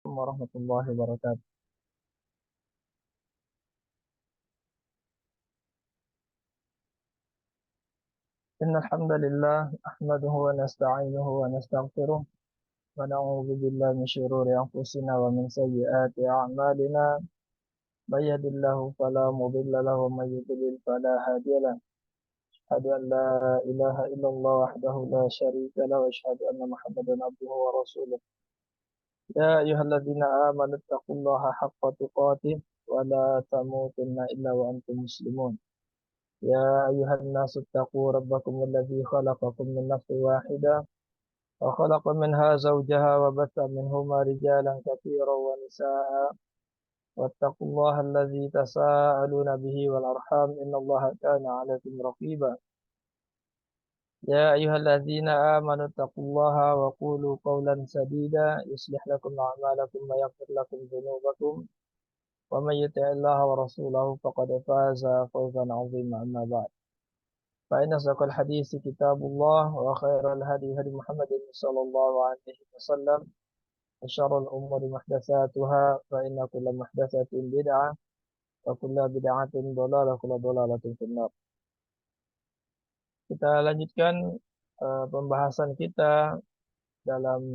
Warahmatullahi wabarakatuh. Innal hamdalillah nahmaduhu wa nasta'inuhu wa nastaghfiruh wa na'udzu billahi min shururi anfusina wa min sayyiati a'malina. May yahdihillahu fala mudilla lahu wa may yudlil fala hadiya lahu. Asyhadu an la ilaha illallah wahdahu la syarika lahu wa asyhadu anna Muhammadan abduhu wa rasuluh. Ya ayyuhalladzina amanu taqullaha haqqa tuqatih wa la tamutunna illa wa antum muslimun. يا أيها الناس اتقوا ربكم الذي خلقكم من نفس واحدة وخلق منها زوجها وبث منهما رجالا كثيرا ونساء واتقوا الله الذي تساءلون به والأرحام إن الله كان عليكم رقيبا. يا أيها الذين آمنوا اتقوا الله وقولوا قولا سديدا يصلح لكم أعمالكم ويغفر لكم ذنوبكم ومن يطع الله ورسوله فقد فاز فوزا عظيما. أما بعد، فإن أصدق الحديث كتاب الله وخير الهدي هدي محمد صلى الله عليه وسلم وشر الأمور محدثاتها فإن كل محدثة بدعة وكل بدعة ضلالة وكل ضلالة في النار. Kita lanjutkan pembahasan kita dalam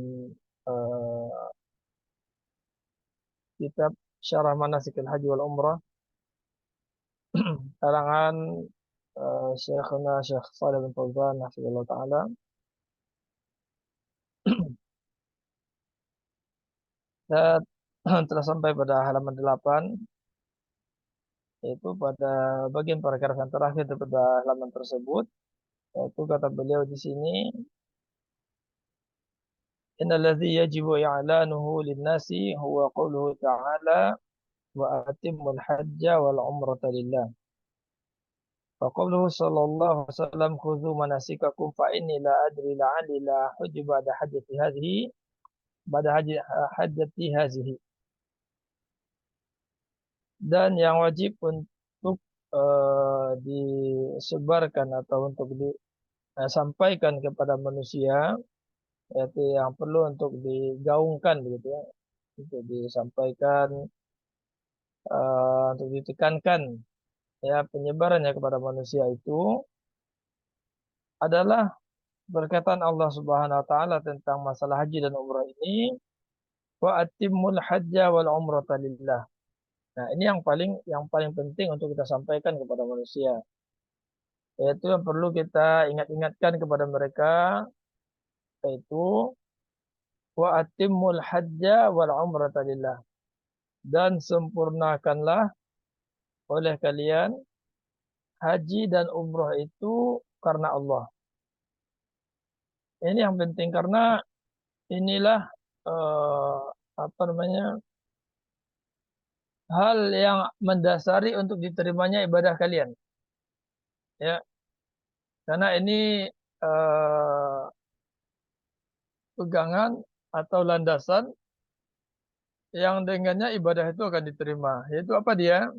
uh, kitab Syarah Manasikil Haji wal Umrah karangan Syekhuna Syekh Shalih bin Fauzan hafizallahu taala. Dan telah sampai pada halaman 8, yaitu pada bagian paragraf yang terakhir daripada halaman tersebut, yaitu kata beliau di sini, innalladzi yajibu i'lanuhu lin-nasi huwa qauluhu ta'ala wa atimmul hajja wal umrata lillah. Wa qauluhu sallallahu alaihi wasallam khudhu manasikakum fa inni la adri la'alli la hujju ba'da hajjati hadhihi ba'da hajjati hadhihi. Dan yang wajib untuk disebarkan atau untuk disampaikan kepada manusia, yaitu yang perlu untuk digaungkan begitu ya, untuk disampaikan, untuk ditekankan ya penyebarannya kepada manusia itu adalah berkaitan Allah Subhanahu wa taala tentang masalah haji dan umrah ini, wa atimmul hajja wal umrata lillah. Nah, ini yang paling penting untuk kita sampaikan kepada manusia, yaitu yang perlu kita ingat-ingatkan kepada mereka, yaitu wa atimmul hajja wal umrata lillah, dan sempurnakanlah oleh kalian haji dan umrah itu karena Allah. Ini yang penting karena inilah eh, apa namanya, hal yang mendasari untuk diterimanya ibadah kalian. Ya, karena ini eh, pegangan atau landasan yang dengannya ibadah itu akan diterima. Yaitu apa dia?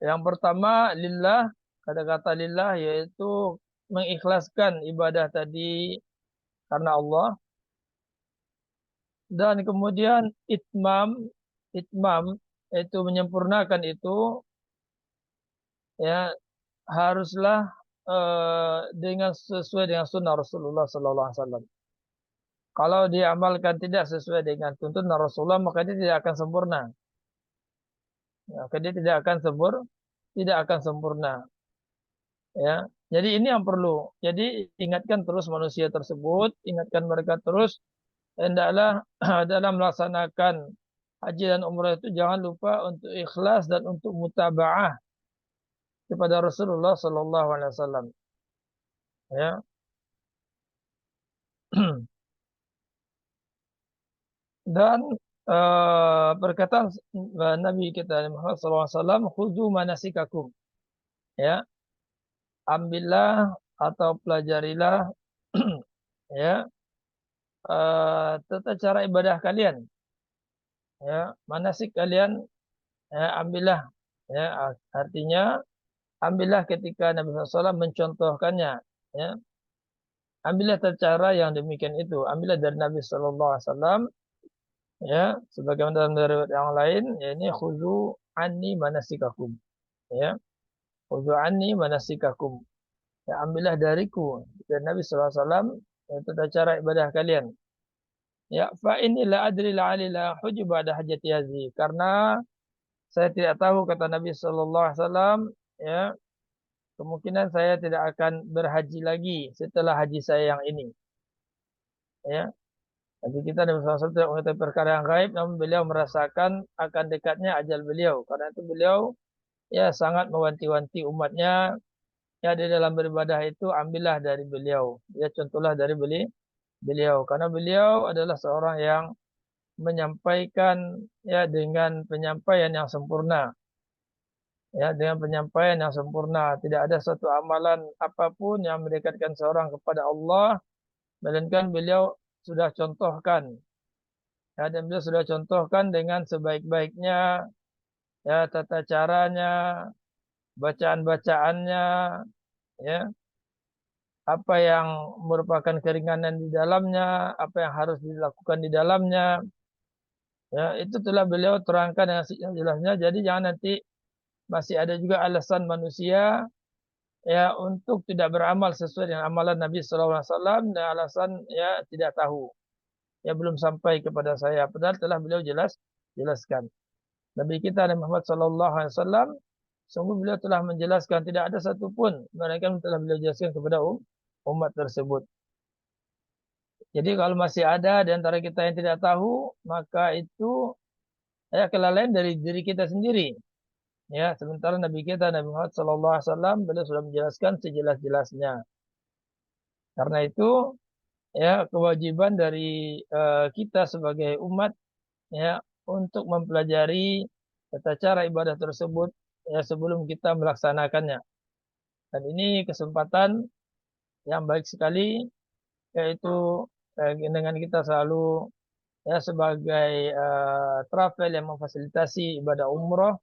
Yang pertama lillah, kata-kata lillah yaitu mengikhlaskan ibadah tadi karena Allah. Dan kemudian itmam itu menyempurnakan itu ya haruslah dengan sesuai dengan sunnah Rasulullah Sallallahu Alaihi Wasallam. Kalau diamalkan tidak sesuai dengan tuntunan Rasulullah, maka dia tidak akan sempurna. Ya, maka dia tidak akan sempurna. Ya, jadi ini yang perlu. Jadi ingatkan terus manusia tersebut, ingatkan mereka terus, hendaklah dalam melaksanakan haji dan umrah itu jangan lupa untuk ikhlas dan untuk mutabaah kepada Rasulullah Sallallahu Alaihi Wasallam. Ya. Dan perkataan Nabi kita Muhammad SAW, khudu manasikakum, ya, ambillah atau pelajarilah ya tata cara ibadah kalian, ya, manasik kalian, ya, ambillah, ya, artinya ambillah ketika Nabi SAW mencontohkannya, ya, ambillah tata cara yang demikian itu, ambillah dari Nabi SAW, Ya, sebagaimana dalam riwayat yang lain, ya ini khuzu anni manasikakum. Ya, khuzu anni manasikakum. Ya, ambillah dariku dan Nabi sallallahu alaihi wasallam tata cara ibadah kalian. Ya, fa inilah adri la'ali la hujub ba'da hajati hazi. Karena saya tidak tahu kata Nabi sallallahu alaihi wasallam, ya, kemungkinan saya tidak akan berhaji lagi setelah haji saya yang ini. Ya, jadi kita Nabi sallallahu alaihi wasallam tidak mengetahui perkara yang gaib, namun beliau merasakan akan dekatnya ajal beliau. Karena itu beliau ya sangat mewanti-wanti umatnya ya di dalam beribadah itu ambillah dari beliau. Ya contohlah dari beliau. Karena beliau adalah seorang yang menyampaikan ya dengan penyampaian yang sempurna. Ya, dengan penyampaian yang sempurna. Tidak ada satu amalan apapun yang mendekatkan seorang kepada Allah, melainkan beliau sudah contohkan. Ya, dan beliau sudah contohkan dengan sebaik-baiknya, ya, tata caranya, bacaan-bacaannya, ya, apa yang merupakan keringanan di dalamnya, apa yang harus dilakukan di dalamnya. Ya, itu telah beliau terangkan dengan jelasnya. Jadi jangan nanti masih ada juga alasan manusia ya untuk tidak beramal sesuai dengan amalan Nabi Sallallahu Alaihi Wasallam dan alasan ya tidak tahu, ya belum sampai kepada saya. Padahal telah beliau jelaskan. Nabi kita Nabi Muhammad Sallallahu Alaihi Wasallam sungguh beliau telah menjelaskan tidak ada satupun mereka telah beliau jelaskan kepada umat tersebut. Jadi kalau masih ada di antara kita yang tidak tahu, maka itu ya kelalaian dari diri kita sendiri. Ya, sementara Nabi kita Nabi Muhammad Sallallahu Alaihi Wasallam beliau sudah menjelaskan sejelas-jelasnya. Karena itu ya kewajiban dari kita sebagai umat ya untuk mempelajari tata cara ibadah tersebut ya sebelum kita melaksanakannya. Dan ini kesempatan yang baik sekali yaitu dengan kita selalu ya sebagai travel yang memfasilitasi ibadah umroh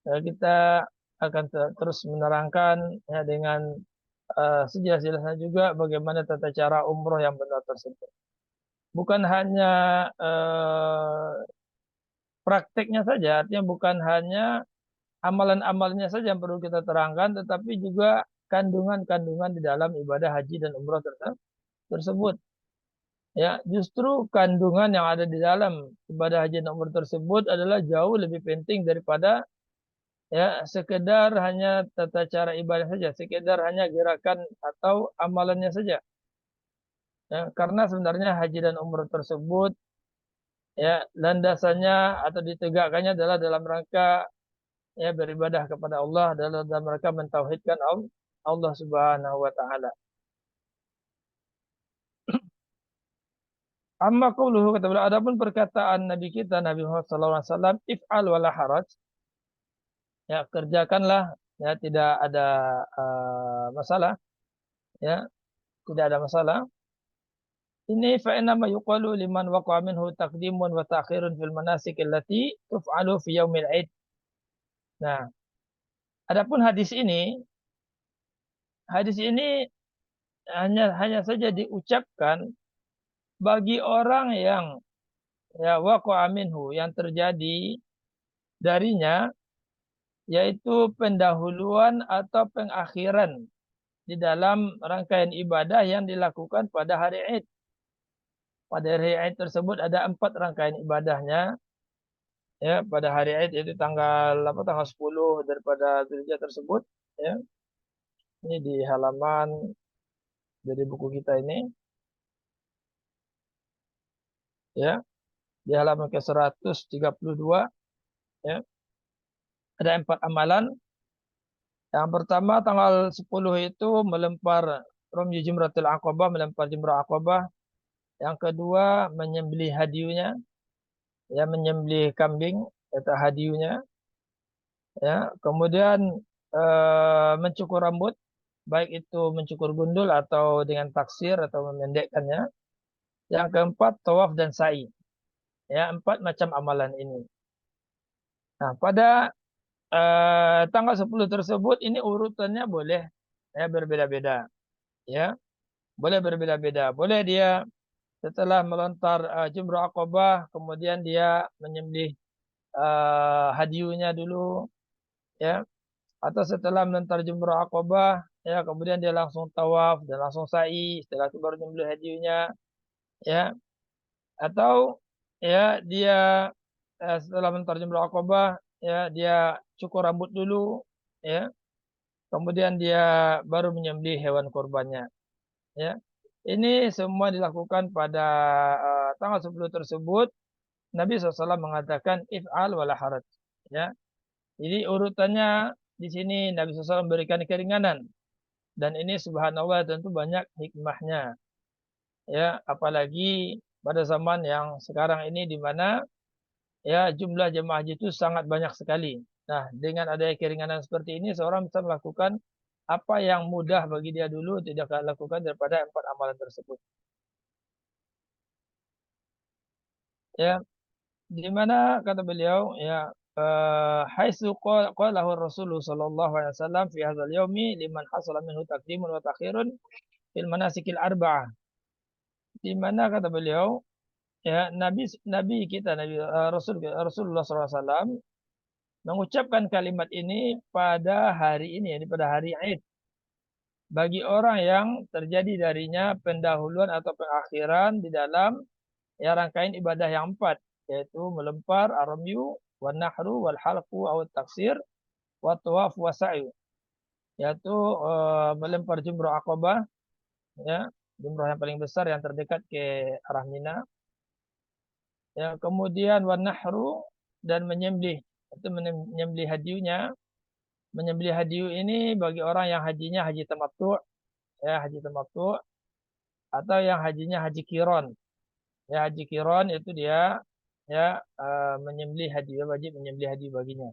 ya, kita akan terus menerangkan ya dengan sejelas-jelasnya juga bagaimana tata cara umroh yang benar tersebut. Bukan hanya prakteknya saja, artinya bukan hanya amalan-amalnya saja yang perlu kita terangkan, tetapi juga kandungan-kandungan di dalam ibadah haji dan umroh tersebut. Ya, justru kandungan yang ada di dalam ibadah haji dan umroh tersebut adalah jauh lebih penting daripada ya sekedar hanya tata cara ibadah saja, sekedar hanya gerakan atau amalannya saja. Ya, karena sebenarnya haji dan umroh tersebut ya landasannya atau ditegakkannya adalah dalam rangka ya beribadah kepada Allah, dalam rangka mentauhidkan Allah Subhanahu wa taala. Amma qauluhu kata beliau, adapun perkataan Nabi kita Nabi Muhammad sallallahu alaihi wasallam, if'al wala haraj, ya kerjakanlah ya tidak ada masalah, ya tidak ada masalah. Ini fa inna ma yuqalu liman waqa'a minhu taqdimun wa ta'khirun fil manasik allati tuf'alu fi yaumil 'id. Nah, adapun hadis ini hanya saja diucapkan bagi orang yang ya waqa'a minhu yang terjadi darinya yaitu pendahuluan atau pengakhiran di dalam rangkaian ibadah yang dilakukan pada hari Id. Pada hari Id tersebut ada 4 rangkaian ibadahnya ya pada hari Id yaitu tanggal 10 daripada Zulhijjah tersebut ya. Ini di halaman dari buku kita ini ya, di halaman ke-132 ya. Ada 4 amalan. Yang pertama tanggal 10 itu melempar Ramyu Jimratul Aqabah, melempar Jimrah Aqabah. Yang kedua menyembelih hadiunya, ya menyembelih kambing atau hadiunya. Ya, kemudian mencukur rambut, baik itu mencukur gundul atau dengan taksir atau memendekkannya. Yang keempat tawaf dan sa'i. Ya, 4 macam amalan ini. Nah, pada tanggal 10 tersebut ini urutannya boleh ya berbeda-beda. Ya, boleh berbeda-beda. Boleh dia setelah melontar jumrah Aqabah, kemudian dia menyembelih hadiunya dulu, ya, atau setelah melontar jumrah Aqabah, ya, kemudian dia langsung tawaf dan langsung sa'i, setelah itu baru menyembelih hadiunya, ya, atau ya dia setelah melontar jumrah Aqabah, ya, dia cukur rambut dulu, ya, kemudian dia baru menyembelih hewan kurbannya, ya. Ini semua dilakukan pada tanggal 10 tersebut. Nabi SAW mengatakan if'al wala haraj. Ya. Jadi urutannya di sini Nabi SAW memberikan keringanan, dan ini subhanallah tentu banyak hikmahnya. Ya, apalagi pada zaman yang sekarang ini di mana ya jumlah jemaah haji itu sangat banyak sekali. Nah, dengan adanya keringanan seperti ini seorang bisa melakukan apa yang mudah bagi dia dulu tidak lakukan daripada 4 amalan tersebut. Ya, di mana kata beliau ya haitsu qalahu Rasulullah sallallahu alaihi wasallam fi hadzal yaumi liman hasala minhu taqdimun wa ta'khirun fil manasikil arba'ah. Di mana kata beliau ya nabi kita Rasulullah sallallahu alaihi wasallam mengucapkan kalimat ini pada hari ini, yani pada hari Id, bagi orang yang terjadi darinya pendahuluan atau pengakhiran di dalam ya rangkaian ibadah yang 4, yaitu melempar ar-ramyu wan nahru wal halqu aw taksir wa tawaf wa sa'i, yaitu melempar jumrah Aqabah, ya, jumrah yang paling besar yang terdekat ke arah Mina, ya, kemudian wan nahru dan menyembelih, itu menyembelih hadiunya. Menyembelih hadiu ini bagi orang yang hajinya haji tamattu, ya, haji tamattu, atau yang hajinya haji kiron. Ya, haji kiron itu dia ya menyembelih hadiu, wajib menyembelih hadiu baginya.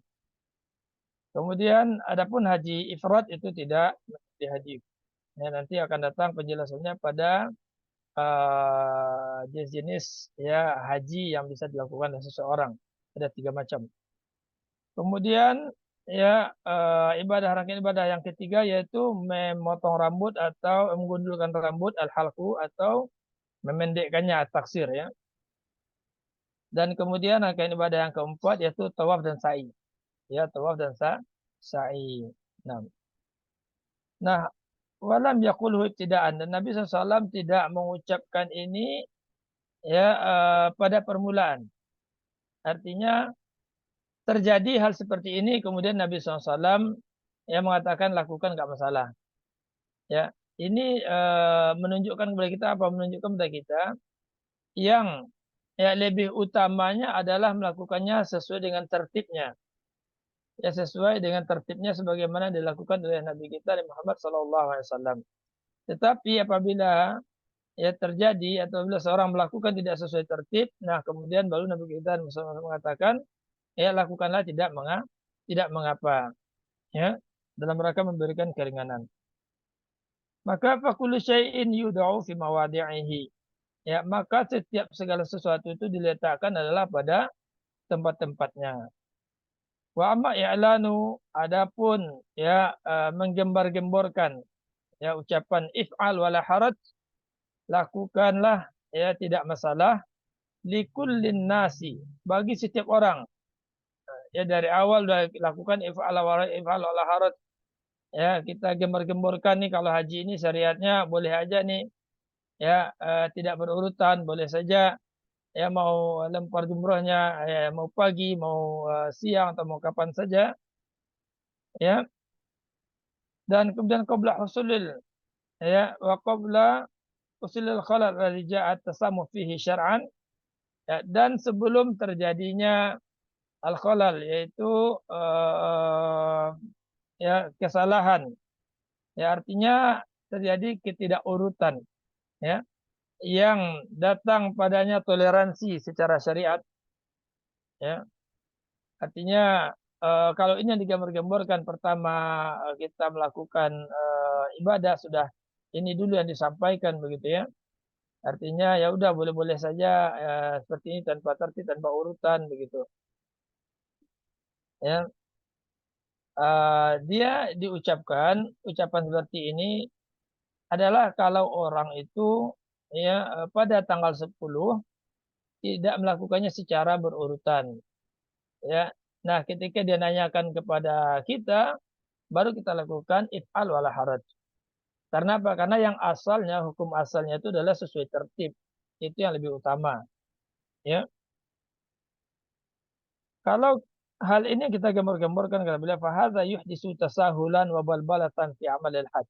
Kemudian adapun haji ifrad itu tidak menyembelih hadiu. Ya, nanti akan datang penjelasannya pada jenis-jenis ya haji yang bisa dilakukan oleh seseorang. Ada 3 macam. Kemudian ya ibadah rangkaian ibadah yang ketiga yaitu memotong rambut atau menggundulkan rambut al-halqu atau memendekkannya at-taksir, ya. Dan kemudian rangkaian ibadah yang keempat yaitu tawaf dan sa'i. Ya, tawaf dan sa'i. Nah, nah, walam yaqulhu ibtida'an, dan Nabi SAW tidak mengucapkan ini ya pada permulaan. Artinya terjadi hal seperti ini kemudian Nabi SAW ya mengatakan lakukan nggak masalah. Ya, ini menunjukkan kepada kita apa? Menunjukkan kepada kita yang ya lebih utamanya adalah melakukannya sesuai dengan tertibnya. Ya, sesuai dengan tertibnya sebagaimana dilakukan oleh Nabi kita Muhammad SAW. Tetapi apabila ya terjadi atau apabila seorang melakukan tidak sesuai tertib, nah kemudian baru Nabi kita mengatakan ya lakukanlah tidak mengapa, ya, dalam rangka memberikan keringanan. Maka fakulu syai'in yud'u fi mawadi'ihi. Ya, maka setiap segala sesuatu itu diletakkan adalah pada tempat-tempatnya. Wa amma i'lanu, adapun ya menggembar-gemborkan ya ucapan if'al wala haraj, lakukanlah ya tidak masalah, likullin nasi, bagi setiap orang. Ya, dari awal sudah lakukan if'al wala haraj. Ya, kita gembar-gemborkan nih kalau haji ini syariatnya boleh aja nih. Ya, tidak berurutan, boleh saja. Ya, mau lempar jumrahnya ya, mau pagi, mau siang atau mau kapan saja. Ya, dan kemudian qabla husulil ya wa qabla husulil khalal alladhi ja'a tasammuh fihi syar'an, ya, dan sebelum terjadinya al khalal yaitu ya kesalahan, ya artinya terjadi ketidakurutan, ya, yang datang padanya toleransi secara syariat, ya. Artinya kalau ini yang digambar-gambarkan pertama kita melakukan ibadah sudah ini dulu yang disampaikan begitu, ya. Artinya ya udah boleh-boleh saja seperti ini tanpa tertib, tanpa urutan begitu. Ya, dia diucapkan ucapan seperti ini adalah kalau orang itu ya pada tanggal 10 tidak melakukannya secara berurutan, ya. Nah, ketika dia nanyakan kepada kita, baru kita lakukan if'al wala haraj. Karena apa? Karena yang asalnya, hukum asalnya itu adalah sesuai tertib. Itu yang lebih utama, ya. Kalau hal ini kita gembar-gemborkan kalau bila fahadha yuhdisu tasahulan wa balbalatan fi amalil hajj.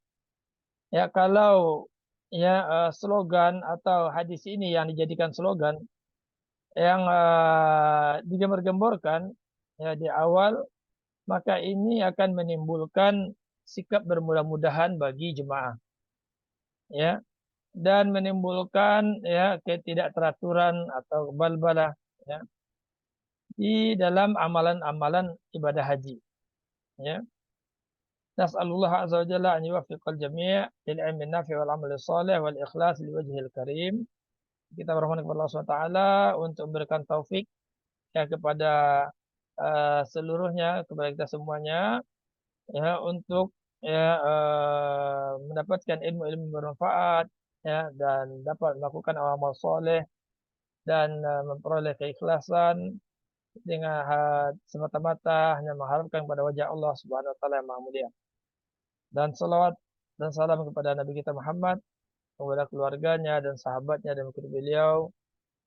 Ya, kalau ya slogan atau hadis ini yang dijadikan slogan yang digembar-gemborkan ya di awal, maka ini akan menimbulkan sikap bermudah-mudahan bagi jemaah, ya, dan menimbulkan ya ketidakteraturan atau balbalah ya di dalam amalan-amalan ibadah haji, ya. Nas'alullah azza wa jalla an yuwaffiqal jami' lil ilmi nafi wal amali salih wal ikhlas li wajhil karim. Kita bermohon kepada Allah SWT untuk memberikan taufik ya kepada seluruhnya, kepada kita semuanya, ya, untuk ya mendapatkan ilmu-ilmu bermanfaat, ya, dan dapat melakukan amal soleh dan memperoleh keikhlasan dengan semata-mata hanya mengharapkan pada wajah Allah Subhanahu wa taala yang Maha Mulia. Dan salawat dan salam kepada Nabi kita Muhammad, kepada keluarganya dan sahabatnya dan mengikuti beliau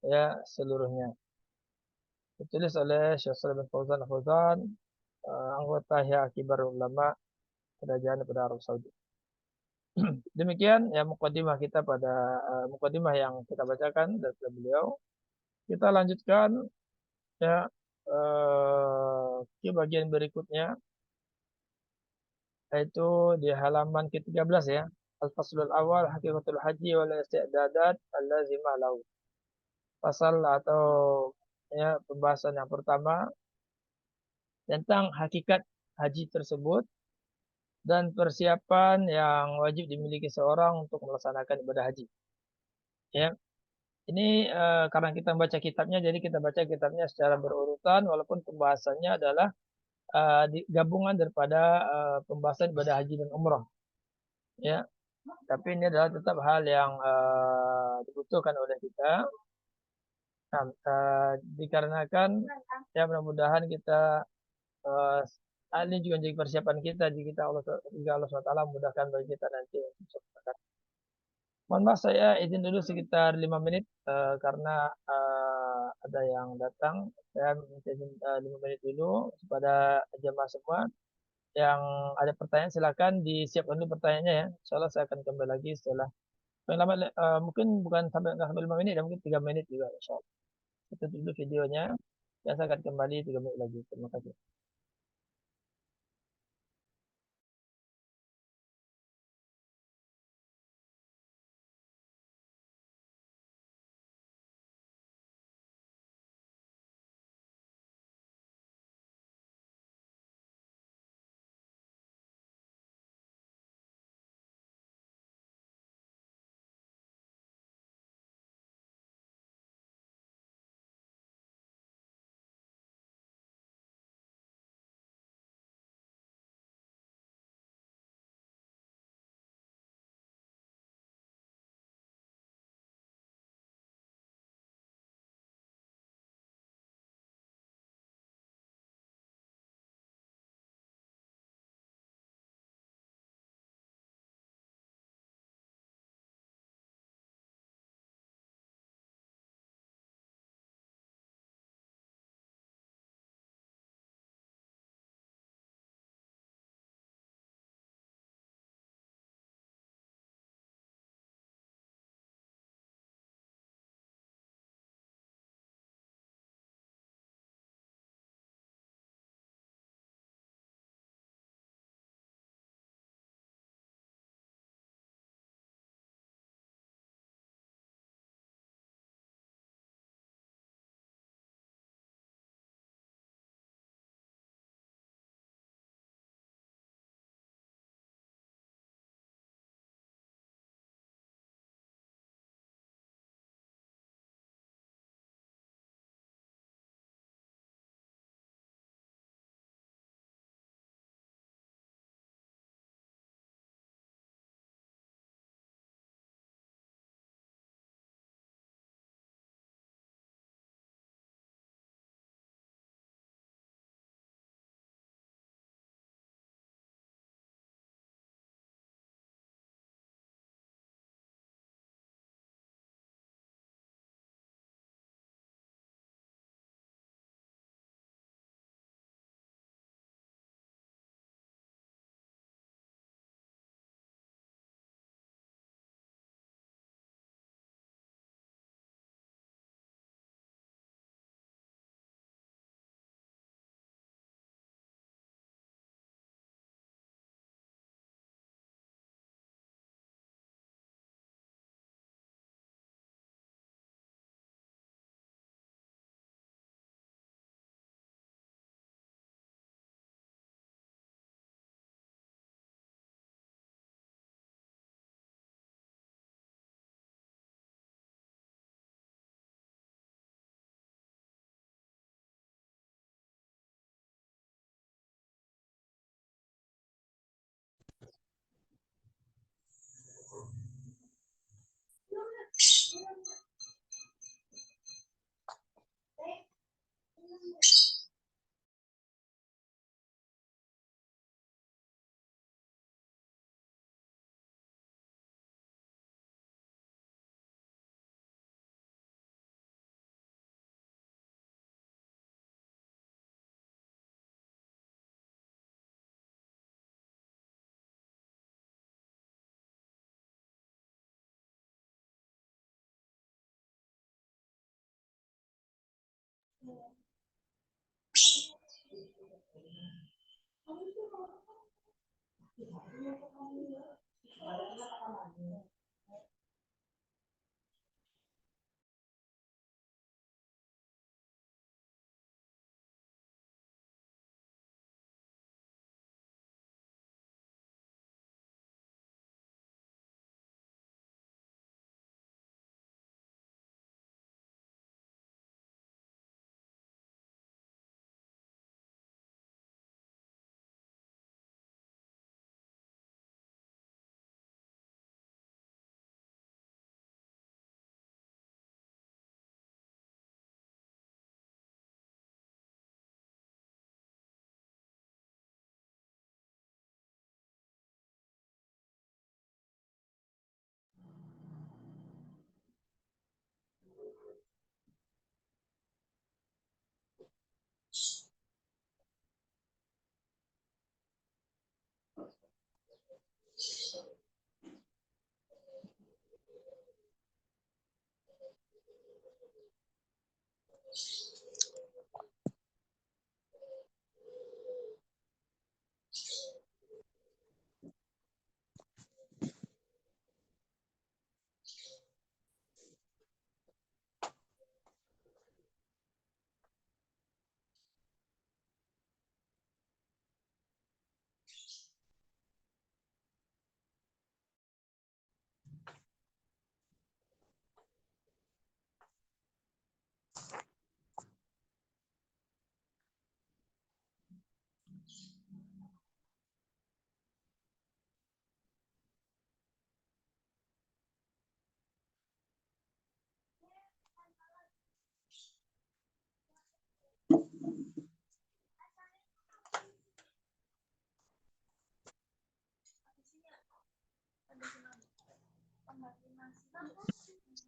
ya seluruhnya. Ditulis oleh Syekh Shalih bin Fauzan Al-Fauzan, anggota Hay'ah Kibar Ulama Kerajaan pada Arab Saudi. Demikian ya mukadimah kita pada mukadimah yang kita bacakan dari beliau. Kita lanjutkan ya ke bagian berikutnya, yaitu di halaman ke-13 ya. Al-Faslul Awal Hakikatul Haji wal Isti'dadat Al-Lazimah Lahu. Pasal atau ya pembahasan yang pertama tentang hakikat haji tersebut dan persiapan yang wajib dimiliki seorang untuk melaksanakan ibadah haji. Ya, ini karena kita baca kitabnya, jadi kita baca kitabnya secara berurutan, walaupun pembahasannya adalah gabungan daripada pembahasan ibadah haji dan umrah. Ya, tapi ini adalah tetap hal yang dibutuhkan oleh kita. Nah, dikarenakan ya mudah-mudahan kita ini juga jadi persiapan kita jika Allah SWT mudahkan bagi kita nanti untuk sempurnakan. Mohon maaf saya izin dulu sekitar 5 menit karena ada yang datang. Saya minta izin 5 menit dulu kepada jemaah semua. Yang ada pertanyaan silakan disiapkan dulu pertanyaannya ya. Insyaallah saya akan kembali lagi setelah paling lama mungkin bukan nggak sampai 5 menit, ya mungkin 3 menit juga insyaallah. Kita dulu videonya. Dan saya akan kembali 3 menit lagi. Terima kasih.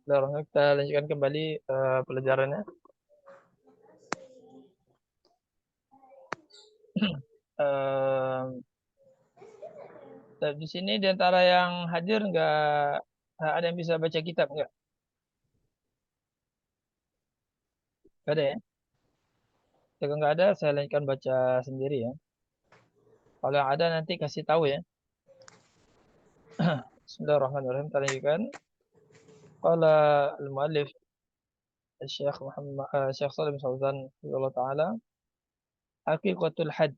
Sekarang kita lanjutkan kembali pelajarannya. Eh, di sini di antara yang hadir nggak ada yang bisa baca kitab nggak? Nggak ada ya? Jika nggak ada, saya lanjutkan baca sendiri ya. Kalau yang ada nanti kasih tahu ya. Bismillahirrahmanirrahim. Kita lanjutkan. Qala al-muallif Syekh Muhammad Syekh Shalih bin Fauzan Allah taala haqiqatul hajj.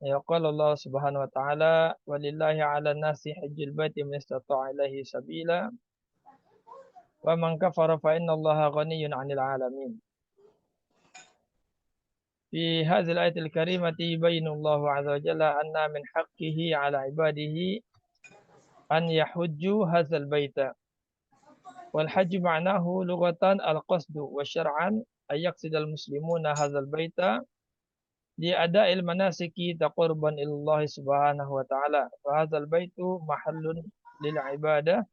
Ya qala Allah Subhanahu wa taala walillahi 'alan nasi hajjul baiti man istata'a ilaihi sabila wa man kafara fa innallaha ghaniyyun 'anil 'alamin. في هذه الآية الكريمة يبين الله عز وجل أن من حقه على عباده أن يحجوا هذا البيت. والحج معناه لغة القصد وشرعا أن يقصد المسلمون هذا البيت لأداء المناسك تقربا إلى الله سبحانه وتعالى. فهذا البيت محل للعبادة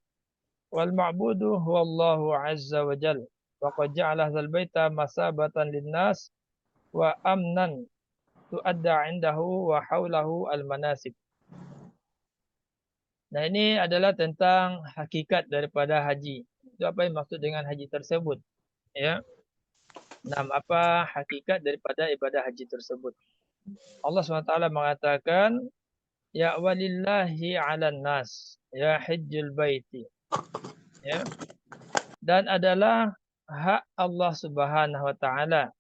والمعبود هو الله عز وجل. وقد جعل هذا البيت مثابة للناس وأمنا تؤدى عنده وحوله المناسك. Nah, ini adalah tentang hakikat daripada haji. Itu apa yang maksud dengan haji tersebut? Ya. Nah, apa hakikat daripada ibadah haji tersebut? Allah SWT mengatakan, ya walillahi 'alan nas, ya hajjul baiti. Ya. Dan adalah hak Allah Subhanahu wa taala.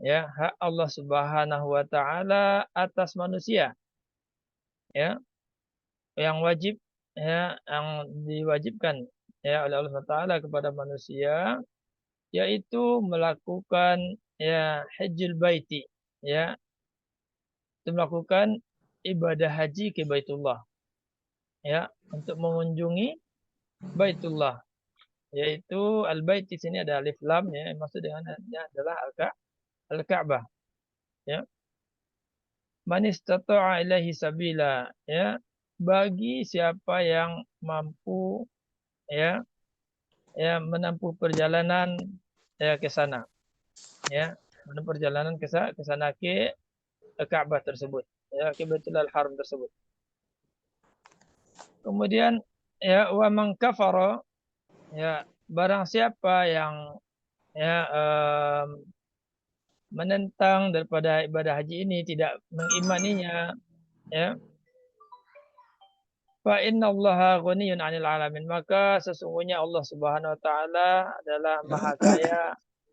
Ya, hak Allah Subhanahu wa taala atas manusia. Ya, yang wajib ya yang diwajibkan ya oleh Allah Taala kepada manusia yaitu melakukan ya hajjul baiti ya itu melakukan ibadah haji ke Baitullah ya untuk mengunjungi Baitullah yaitu al-bait di sini ada alif lam ya maksud dengannya adalah al-Ka'bah ya man istata'a ilaihi sabila ya bagi siapa yang mampu ya menempuh perjalanan ya ke sana ya menempuh perjalanan ke sana ke Ka'bah tersebut ya ke Baitul Haram tersebut. Kemudian ya wa man kafara ya barang siapa yang ya menentang daripada ibadah haji ini, tidak mengimaninya, ya, fa innallaha ghaniyun 'anil 'alamin, maka sesungguhnya Allah Subhanahu wa taala adalah Maha Kaya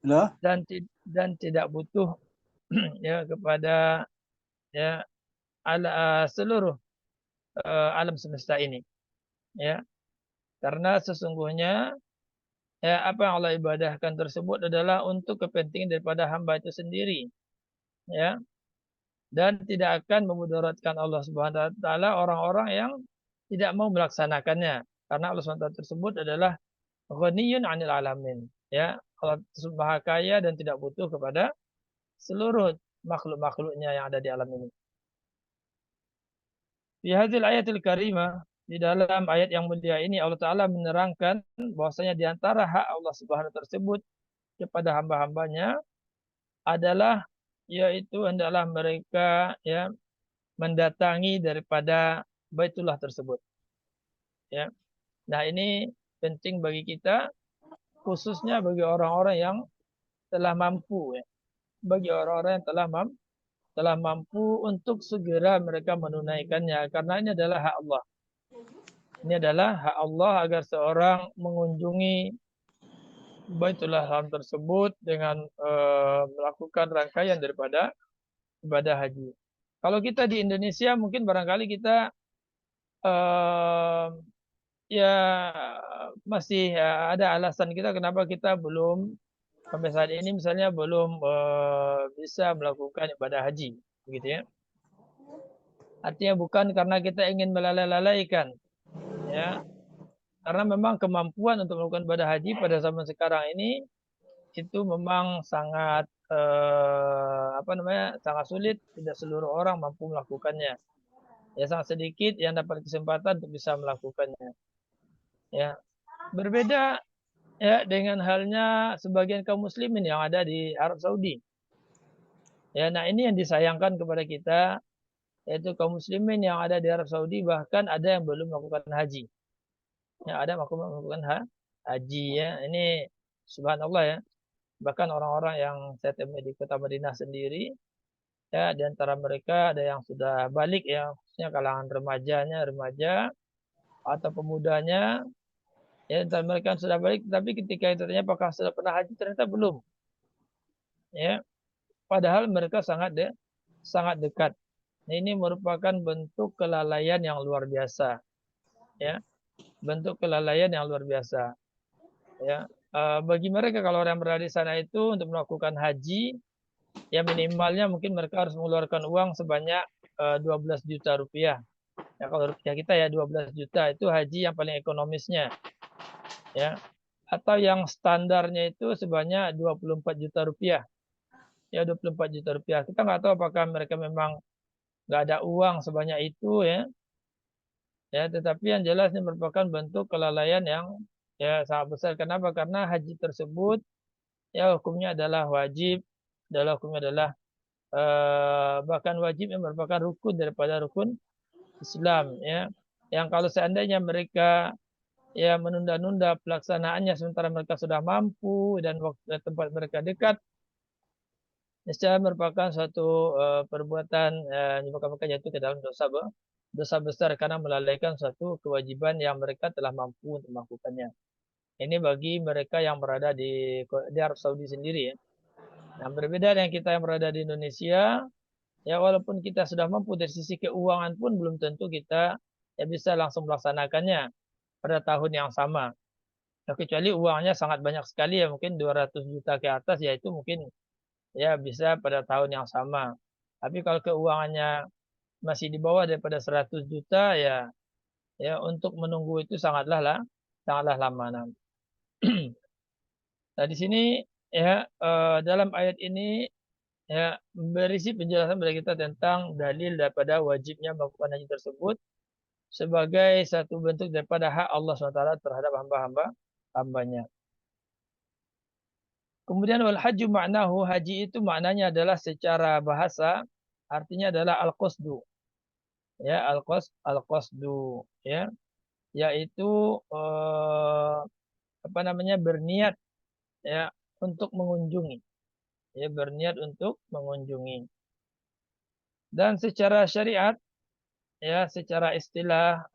Lah, dan tidak butuh ya kepada ya seluruh alam semesta ini, ya. Karena sesungguhnya ya apa yang Allah ibadahkan tersebut adalah untuk kepentingan daripada hamba itu sendiri, ya. Dan tidak akan memudaratkan Allah Subhanahu wa taala orang-orang yang tidak mau melaksanakannya. Karena Allah Subhanahu wa taala tersebut adalah ghaniyun 'anil 'alamin, ya. Allah tersebut Maha Kaya dan tidak butuh kepada seluruh makhluk-makhluknya yang ada di alam ini. Fi hadzal ayatil karimah, di dalam ayat yang mulia ini Allah Ta'ala menerangkan bahwasanya di antara hak Allah Subhanahu tersebut kepada hamba-hambanya adalah yaitu hendaklah mereka ya mendatangi daripada Baitullah tersebut, ya. Nah, ini penting bagi kita khususnya bagi orang-orang yang telah mampu, ya. Bagi orang-orang yang telah mampu untuk segera mereka menunaikannya karena ini adalah hak Allah. Ini adalah hak Allah agar seorang mengunjungi Baitullah Haram tersebut dengan melakukan rangkaian daripada ibadah haji. Kalau kita di Indonesia mungkin barangkali kita eh, ya masih ada alasan kita kenapa kita belum sampai saat ini misalnya belum bisa melakukan ibadah haji, begitu ya. Artinya bukan karena kita ingin melalaikan, ya. Karena memang kemampuan untuk melakukan ibadah haji pada zaman sekarang ini itu memang sangat apa namanya? Sangat sulit, tidak seluruh orang mampu melakukannya. Ya sangat sedikit yang dapat kesempatan untuk bisa melakukannya. Ya, berbeda ya dengan halnya sebagian kaum muslimin yang ada di Arab Saudi. Ya, nah ini yang disayangkan kepada kita yaitu kaum muslimin yang ada di Arab Saudi bahkan ada yang belum melakukan haji. Ya, ada yang melakukan haji ya. Ini subhanallah ya. Bahkan orang-orang yang saya temui di kota Madinah sendiri, ya di antara mereka ada yang sudah balik ya, khususnya kalangan remaja atau pemudanya, ya antara mereka yang sudah balik, tapi ketika ditanya apakah sudah pernah haji ternyata belum, ya. Padahal mereka sangat dekat. Nah, ini merupakan bentuk kelalaian yang luar biasa, ya. Bentuk kelalaian yang luar biasa, ya. Bagi mereka kalau orang berada di sana itu untuk melakukan haji, ya minimalnya mungkin mereka harus mengeluarkan uang sebanyak 12 juta rupiah. Ya, kalau rupiah kita ya 12 juta itu haji yang paling ekonomisnya, ya. Atau yang standarnya itu sebanyak 24 juta rupiah. Ya 24 juta rupiah. Kita nggak tahu apakah mereka memang nggak ada uang sebanyak itu, ya. Ya, tetapi yang jelas ini merupakan bentuk kelalaian yang ya sangat besar. Kenapa? Karena haji tersebut ya hukumnya adalah wajib, hukumnya adalah bahkan wajib yang merupakan rukun daripada rukun Islam, ya. Yang kalau seandainya mereka ya menunda-nunda pelaksanaannya sementara mereka sudah mampu dan waktu dan tempat mereka dekat, niscaya merupakan suatu perbuatan menyebabkan jatuh ke dalam dosa besar karena melalaikan suatu kewajiban yang mereka telah mampu untuk melakukannya. Ini bagi mereka yang berada di Arab Saudi sendiri, ya. Nah, berbeda dengan kita yang berada di Indonesia, ya walaupun kita sudah mampu dari sisi keuangan pun belum tentu kita ya bisa langsung melaksanakannya pada tahun yang sama. Ya, kecuali uangnya sangat banyak sekali ya mungkin 200 juta ke atas ya itu mungkin ya bisa pada tahun yang sama. Tapi kalau keuangannya masih di bawah daripada 100 juta ya ya untuk menunggu itu sangatlah lama. Nah, nah di sini ya dalam ayat ini ya berisi penjelasan bagi kita tentang dalil daripada wajibnya melakukan haji tersebut sebagai satu bentuk daripada hak Allah SWT terhadap hambanya. Kemudian wal hajju ma'nahu, haji itu maknanya adalah secara bahasa artinya adalah al-qasdu. Ya, al-qasdu ya, yaitu apa namanya berniat ya untuk mengunjungi, ya berniat untuk mengunjungi. Dan secara syariat, ya secara istilah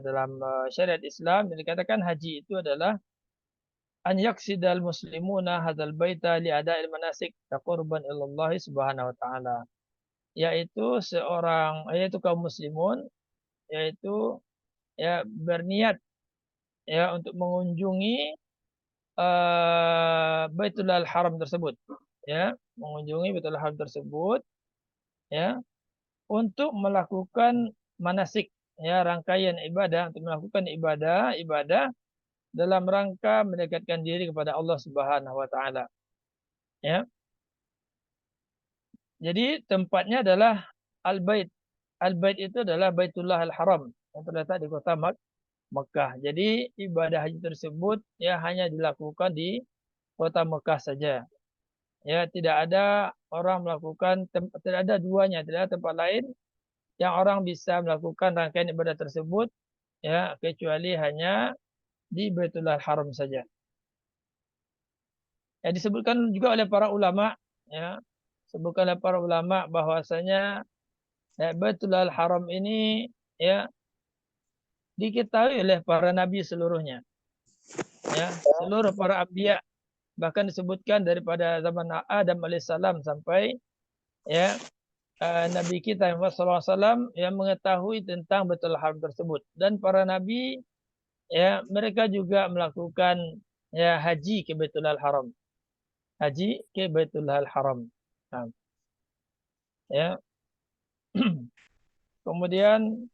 dalam syariat Islam dikatakan haji itu adalah an yaksidal muslimuna hadzal baita li ada'il manasik taqurban ilallah subhanahu wa ta'ala. Yaitu kaum muslimun, yaitu ya berniat ya untuk mengunjungi Baitullahil Haram tersebut, ya, mengunjungi Baitullahil Haram tersebut, ya, untuk melakukan manasik, ya, rangkaian ibadah, untuk melakukan ibadah dalam rangka mendekatkan diri kepada Allah Subhanahu wa taala, ya. Jadi tempatnya adalah Al-Bait. Al-Bait itu adalah Baitullahil Haram yang terletak di kota Mekah. Jadi ibadah haji tersebut ya hanya dilakukan di kota Mekah saja. Ya, tidak ada orang melakukan, tidak ada duanya, tidak ada tempat lain yang orang bisa melakukan rangkaian ibadah tersebut ya kecuali hanya di Baitullahil Haram saja. Ya, disebutkan juga oleh para ulama, ya, disebutkan oleh para ulama bahwasanya ya, Baitullahil Haram ini ya diketahui oleh para nabi seluruhnya, ya, seluruh para anbiya, bahkan disebutkan daripada zaman Adam alaihissalam sampai ya Nabi kita Muhammad SAW yang mengetahui tentang Baitul Haram tersebut, dan para nabi ya mereka juga melakukan ya haji ke Baitul Haram, haji ke Baitul Haram. Nah, ya. Kemudian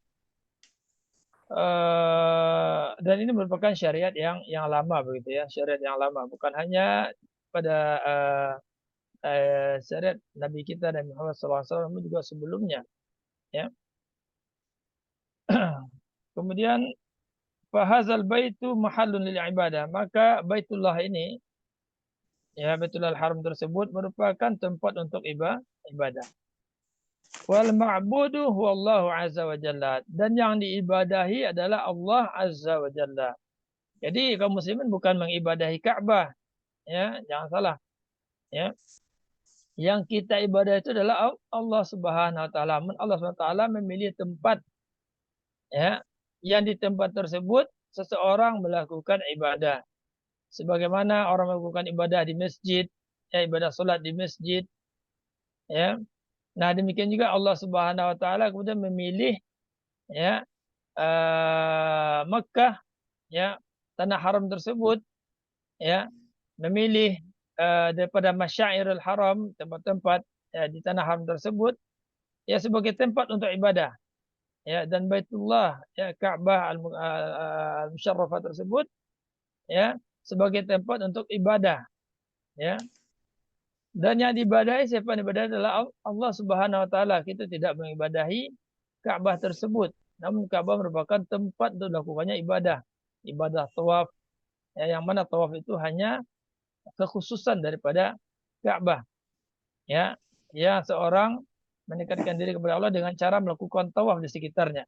dan ini merupakan syariat yang lama begitu ya, syariat yang lama, bukan hanya pada syariat Nabi kita Nabi Muhammad SAW, namun juga sebelumnya, ya. Kemudian fahazal baitu mahallun lil ibadah, maka Baitullah ini ya Baitullahil Haram tersebut merupakan tempat untuk ibadah. Wal ma'budu huwallahu azza wa jalla, dan yang diibadahi adalah Allah azza wa jalla. Jadi kaum muslimin bukan mengibadahi Ka'bah, ya, jangan salah, ya. Yang kita ibadah itu adalah Allah Subhanahu wa taala. Allah Subhanahu wa taala memilih tempat, ya, yang di tempat tersebut seseorang melakukan ibadah. Sebagaimana orang melakukan ibadah di masjid, ya, ibadah salat di masjid, ya. Nah, demikian juga Allah Subhanahu wa taala kemudian memilih ya Mekah, ya, tanah haram tersebut, ya, memilih daripada masyairul haram, tempat-tempat ya, di tanah haram tersebut ya sebagai tempat untuk ibadah, ya, dan Baitullah ya Ka'bah al-Musyarrafah tersebut ya sebagai tempat untuk ibadah, ya. Dan yang diibadahi, siapa yang ibadah adalah Allah Subhanahu wa taala. Kita tidak mengibadahi Ka'bah tersebut. Namun Ka'bah merupakan tempat untuk dilakukannya ibadah. Ibadah tawaf, ya, yang mana tawaf itu hanya kekhususan daripada Ka'bah, ya. Ya, seorang mendekatkan diri kepada Allah dengan cara melakukan tawaf di sekitarnya.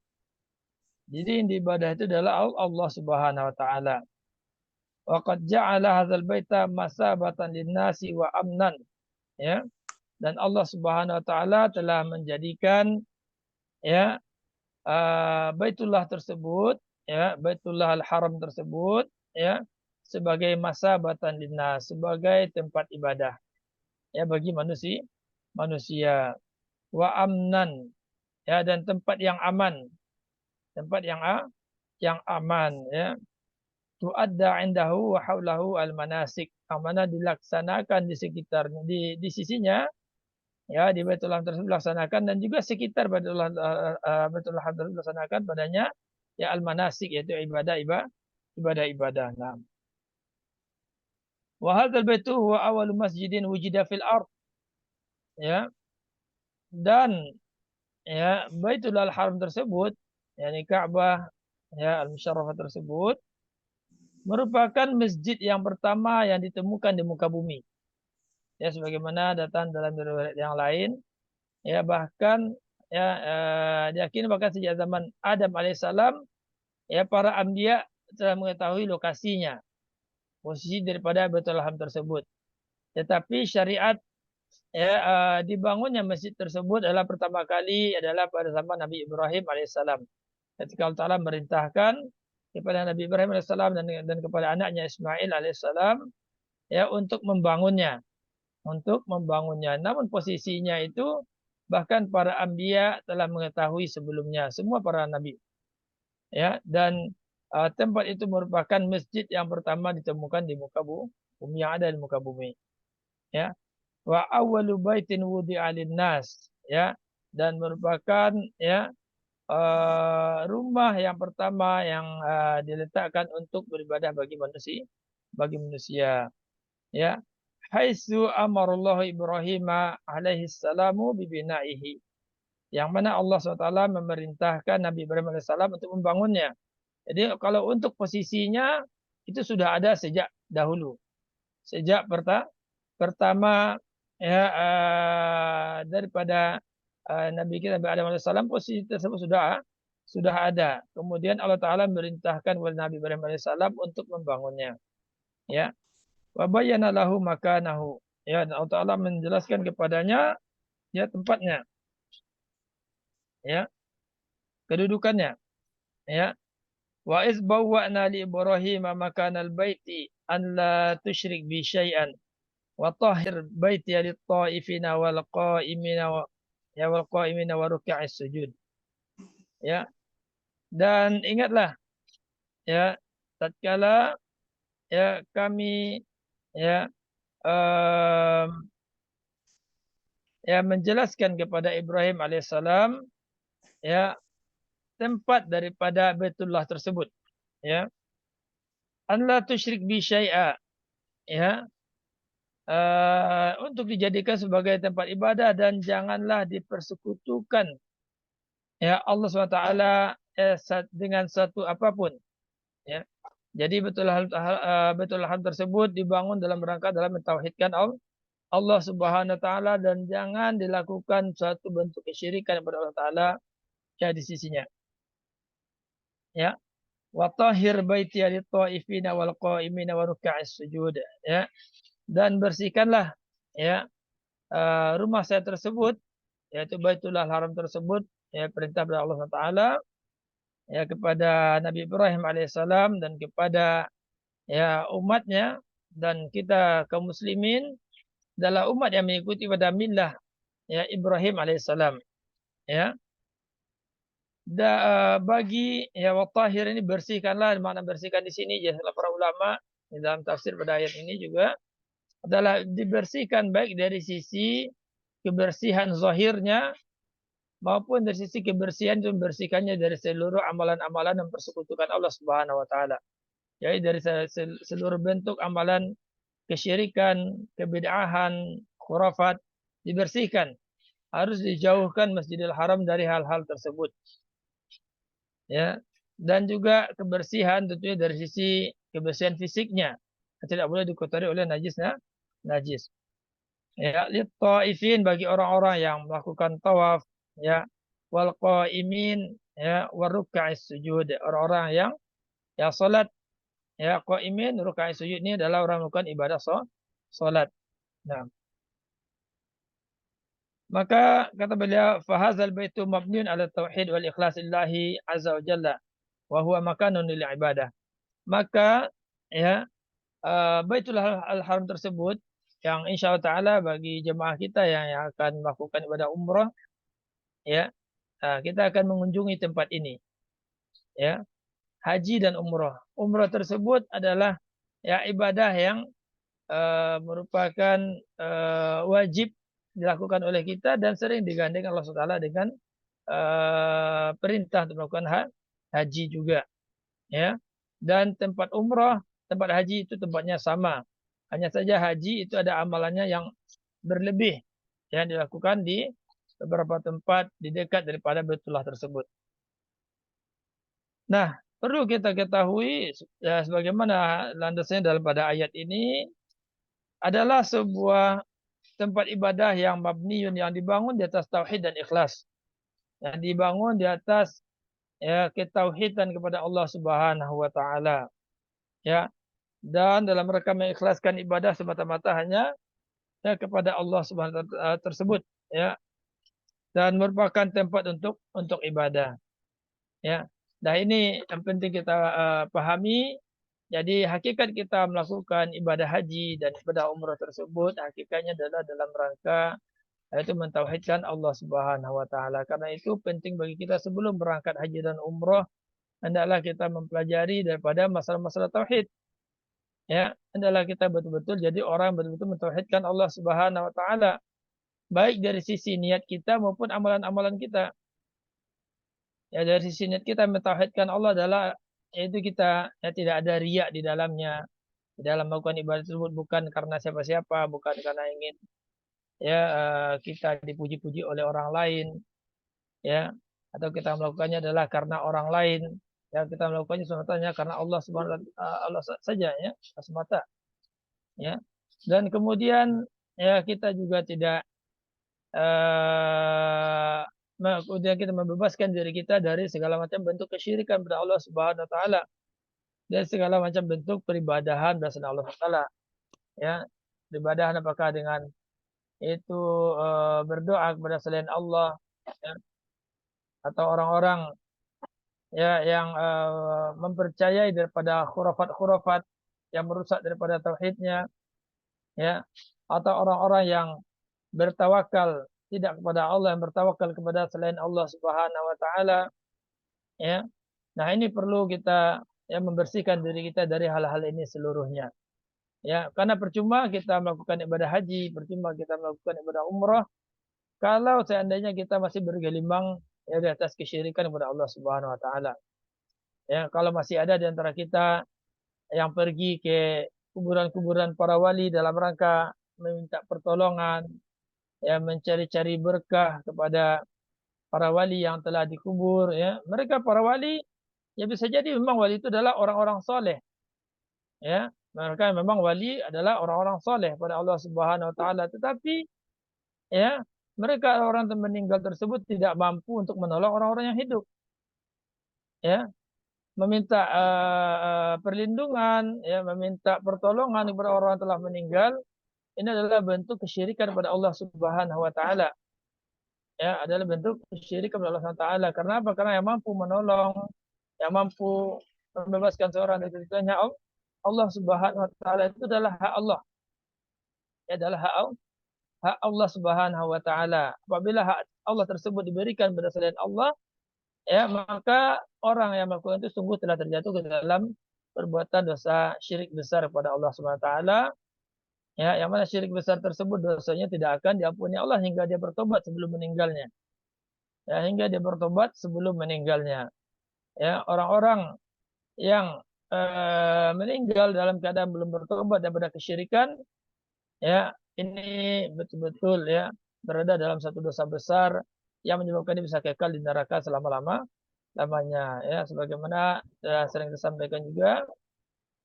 Jadi yang diibadah itu adalah Allah Subhanahu wa taala. Wa qad ja'ala hadzal baita masabatan lin-nasi wa amnan, ya. Dan Allah Subhanahu wa taala telah menjadikan ya Baitullah tersebut, ya, Baitullahil Haram tersebut, ya, sebagai masabatan linnas, sebagai tempat ibadah ya bagi manusia, wa amnan, ya, dan tempat yang aman, tempat yang aman, ya, tuadda indahu wa haulahu al manasik, yang mana dilaksanakan di sekitarnya, di sisinya, ya, di Baitullah tersebut dilaksanakan, dan juga sekitar Baitullah tersebut dilaksanakan padanya ya al-manasik, yaitu ibadah. Nah, wa hadzal baitu huwa awwalu masjidin wujida fil ard, ya, dan ya Baitullah Haram tersebut, yakni Ka'bah ya al-Musyarrafah tersebut merupakan masjid yang pertama yang ditemukan di muka bumi. Ya, sebagaimana datang dalam riwayat yang lain, ya, bahkan ya diyakini bahkan sejak zaman Adam alaihissalam ya para anbiya telah mengetahui lokasinya, posisi daripada Baitul Haram tersebut. Tetapi syariat ya dibangunnya masjid tersebut adalah pertama kali adalah pada zaman Nabi Ibrahim alaihissalam. Ketika Allah Ta'ala merintahkan kepada Nabi Ibrahim alaihissalam dan kepada anaknya Ismail alaihissalam ya untuk membangunnya. Namun posisinya itu bahkan para anbiya telah mengetahui sebelumnya, semua para nabi. Ya, dan tempat itu merupakan masjid yang pertama ditemukan di muka bumi yang ada di muka bumi. Ya, wa awwalu baitin wudi'a lin-nas. Ya, dan merupakan ya rumah yang pertama yang diletakkan untuk beribadah bagi manusia. Ya, haitsu amarallahu Ibrahim alaihi salamu bibina'ihi. Yang mana Allah SWT memerintahkan Nabi Ibrahim alaihissalam untuk membangunnya. Jadi kalau untuk posisinya itu sudah ada sejak dahulu. Sejak pertama ya daripada Nabi kita Nabi Adam alaihissalam, posisi tersebut sudah ada. Kemudian Allah Taala memerintahkan kepada Nabi Ibrahim alaihissalam untuk membangunnya. Ya. Wa bayyana lahu makanahu. Ya, dan Allah Taala menjelaskan kepadanya ya tempatnya. Ya, kedudukannya. Ya. Wa iz bawwa'na li Ibrahim makanal baiti an la tusyrik bi syai'an wa tahhir baiti lit-ta'ifina wal qa'imina wa ruk'a'is sujud. Ya. Dan ingatlah ya tatkala ya kami ya ya menjelaskan kepada Ibrahim alaihissalam ya tempat daripada Baitullah tersebut ya an la tusyrik bi syai'a ya untuk dijadikan sebagai tempat ibadah dan janganlah dipersekutukan ya Allah SWT dengan satu apapun ya. Jadi betul hal tersebut dibangun dalam rangka dalam mentauhidkan Allah Subhanahu wa taala dan jangan dilakukan suatu bentuk kesyirikan kepada Allah Taala ya di sisinya. Ya. Wa tahhir baiti lit-ta'ifina wal qa'imina wa ruk'a'is sujud ya. Dan bersihkanlah ya rumah saya tersebut yaitu Baitullah Haram tersebut ya perintah dari Allah Taala ya kepada Nabi Ibrahim alaihissalam dan kepada ya umatnya dan kita kaum muslimin adalah umat yang mengikuti pada millah ya Ibrahim alaihissalam ya bagi ya watahir ini bersihkanlah, makna bersihkan di sini ya para ulama di dalam tafsir pada ayat ini juga adalah dibersihkan baik dari sisi kebersihan zahirnya maupun dari sisi kebersihan itu membersihkannya dari seluruh amalan-amalan yang persekutukan Allah Subhanahu wa taala. Jadi dari seluruh bentuk amalan kesyirikan, kebid'ahan, khurafat dibersihkan. Harus dijauhkan Masjidil Haram dari hal-hal tersebut. Ya. Dan juga kebersihan tentunya dari sisi kebersihan fisiknya. Tidak boleh dikotori oleh najis. Ya, lit-taifin bagi orang-orang yang melakukan tawaf, ya, wal qaimin, ya, waruka'is sujud, orang-orang yang salat, ya, qaimin, ruka'is sujud ini adalah orang melakukan ibadah salat. Nah, maka kata beliau fahazal baitu mabniun ala tauhid wal ikhlas lillahi azza wa jalla wa huwa makanun lil ibadah. Maka ya Baitul Haram tersebut yang insya Allah taala bagi jemaah kita yang akan melakukan ibadah umrah ya kita akan mengunjungi tempat ini ya haji dan umrah. Umrah tersebut adalah ya ibadah yang merupakan wajib dilakukan oleh kita dan sering digandeng Allah SWT dengan perintah untuk melakukan haji juga ya. Dan tempat umrah, tempat haji itu tempatnya sama. Hanya saja haji itu ada amalannya yang berlebih yang dilakukan di beberapa tempat di dekat daripada Baitullah tersebut. Nah, perlu kita ketahui ya, sebagaimana landasannya dalam pada ayat ini adalah sebuah tempat ibadah yang mabniun yang dibangun di atas tauhid dan ikhlas. Yang dibangun di atas ya ketauhidan kepada Allah Subhanahu wa taala. Ya. Dan dalam mereka mengikhlaskan ibadah semata-mata hanya ya kepada Allah Subhanahu wa taala tersebut, ya, dan merupakan tempat untuk ibadah, ya. Nah, ini yang penting kita pahami. Jadi hakikat kita melakukan ibadah haji dan ibadah umrah tersebut hakikatnya adalah dalam rangka yaitu mentauhidkan Allah Subhanahu wa taala. Karena itu penting bagi kita sebelum berangkat haji dan umrah hendaklah kita mempelajari daripada masalah-masalah tauhid. Ya, hendaklah kita betul-betul jadi orang betul-betul mentauhidkan Allah Subhanahu wa taala, baik dari sisi niat kita maupun amalan-amalan kita. Ya, dari sisi niat kita mentauhidkan Allah adalah yaitu kita ya tidak ada riya di dalamnya. Di dalam melakukan ibadah tersebut bukan karena siapa-siapa, bukan karena ingin ya kita dipuji-puji oleh orang lain, ya, atau kita melakukannya adalah karena orang lain. Ya, kita melakukannya semata karena Allah Subhanahu Allah saja, ya, semata, ya. Dan kemudian ya kita juga tidak kemudian kita membebaskan diri kita dari segala macam bentuk kesyirikan kepada Allah Subhanahu wa taala dan segala macam bentuk peribadahan berasal Allah taala, ya. Peribadahan apakah dengan itu berdoa kepada selain Allah, ya, atau orang-orang ya yang mempercayai daripada khurafat-khurafat yang merusak daripada tauhidnya, ya, atau orang-orang yang bertawakal tidak kepada Allah, yang bertawakal kepada selain Allah Subhanahu wa taala, ya. Nah, ini perlu kita ya membersihkan diri kita dari hal-hal ini seluruhnya. Ya, karena percuma kita melakukan ibadah haji, percuma kita melakukan ibadah umrah kalau seandainya kita masih bergelimang ya di atas kesyirikan kepada Allah Subhanahu wa taala. Ya, kalau masih ada di antara kita yang pergi ke kuburan-kuburan para wali dalam rangka meminta pertolongan, ya, mencari-cari berkah kepada para wali yang telah dikubur, ya. Mereka para wali, ya bisa jadi memang wali itu adalah orang-orang soleh, ya. Mereka memang wali adalah orang-orang soleh pada Allah Subhanahu wa taala, tetapi ya mereka orang yang meninggal tersebut tidak mampu untuk menolong orang-orang yang hidup, ya. Meminta perlindungan, ya, meminta pertolongan kepada orang yang telah meninggal, ini adalah bentuk kesyirikan kepada Allah Subhanahu wa taala. Ya, adalah bentuk kesyirikan kepada Allah Subhanahu wa taala. Karena apa? Karena yang mampu menolong, yang mampu membebaskan seorang dari kesulitannya Allah Subhanahu wa taala itu adalah hak Allah. Ya, adalah hak Allah Subhanahu wa taala. Apabila hak Allah tersebut diberikan kepada selain Allah, ya, maka orang yang melakukan itu sungguh telah terjatuh ke dalam perbuatan dosa syirik besar kepada Allah Subhanahu wa taala, ya, yang mana syirik besar tersebut dosanya tidak akan diampuni Allah hingga dia bertobat sebelum meninggalnya. Ya, hingga dia bertobat sebelum meninggalnya. Ya, orang-orang yang meninggal dalam keadaan belum bertobat daripada kesyirikan, ya, ini betul-betul ya berada dalam satu dosa besar yang menyebabkan dia bisa kekal di neraka selama-lamanya, ya, sebagaimana sering disampaikan juga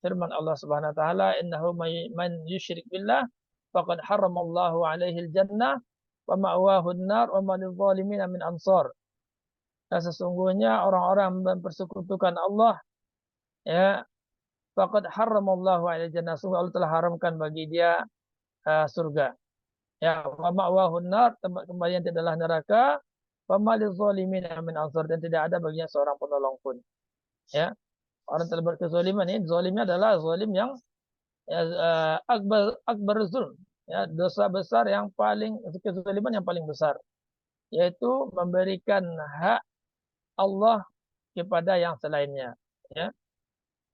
firman Allah Subhanahu wa taala, innahu man yusyrik billah faqad haramallahu alaihi jannah wa ma'wahu an-nar wa ma lidh-dhalimin min ansar. Dan sesungguhnya orang-orang mempersekutukan Allah, ya, faqad haramallahu alaihi jannah, sungguh Allah telah haramkan bagi dia surga. Ya, wa ma'wahu an-nar, tempat kembalian adalah neraka, wa ma lidh-dhalimin min ansar, dan tidak ada baginya seorang penolong pun. Ya, orang terlibat kezaliman ini, zalimnya adalah zalim yang ya, akbar zulm, ya, dosa besar yang paling, kezaliman yang paling besar, yaitu memberikan hak Allah kepada yang selainnya, ya.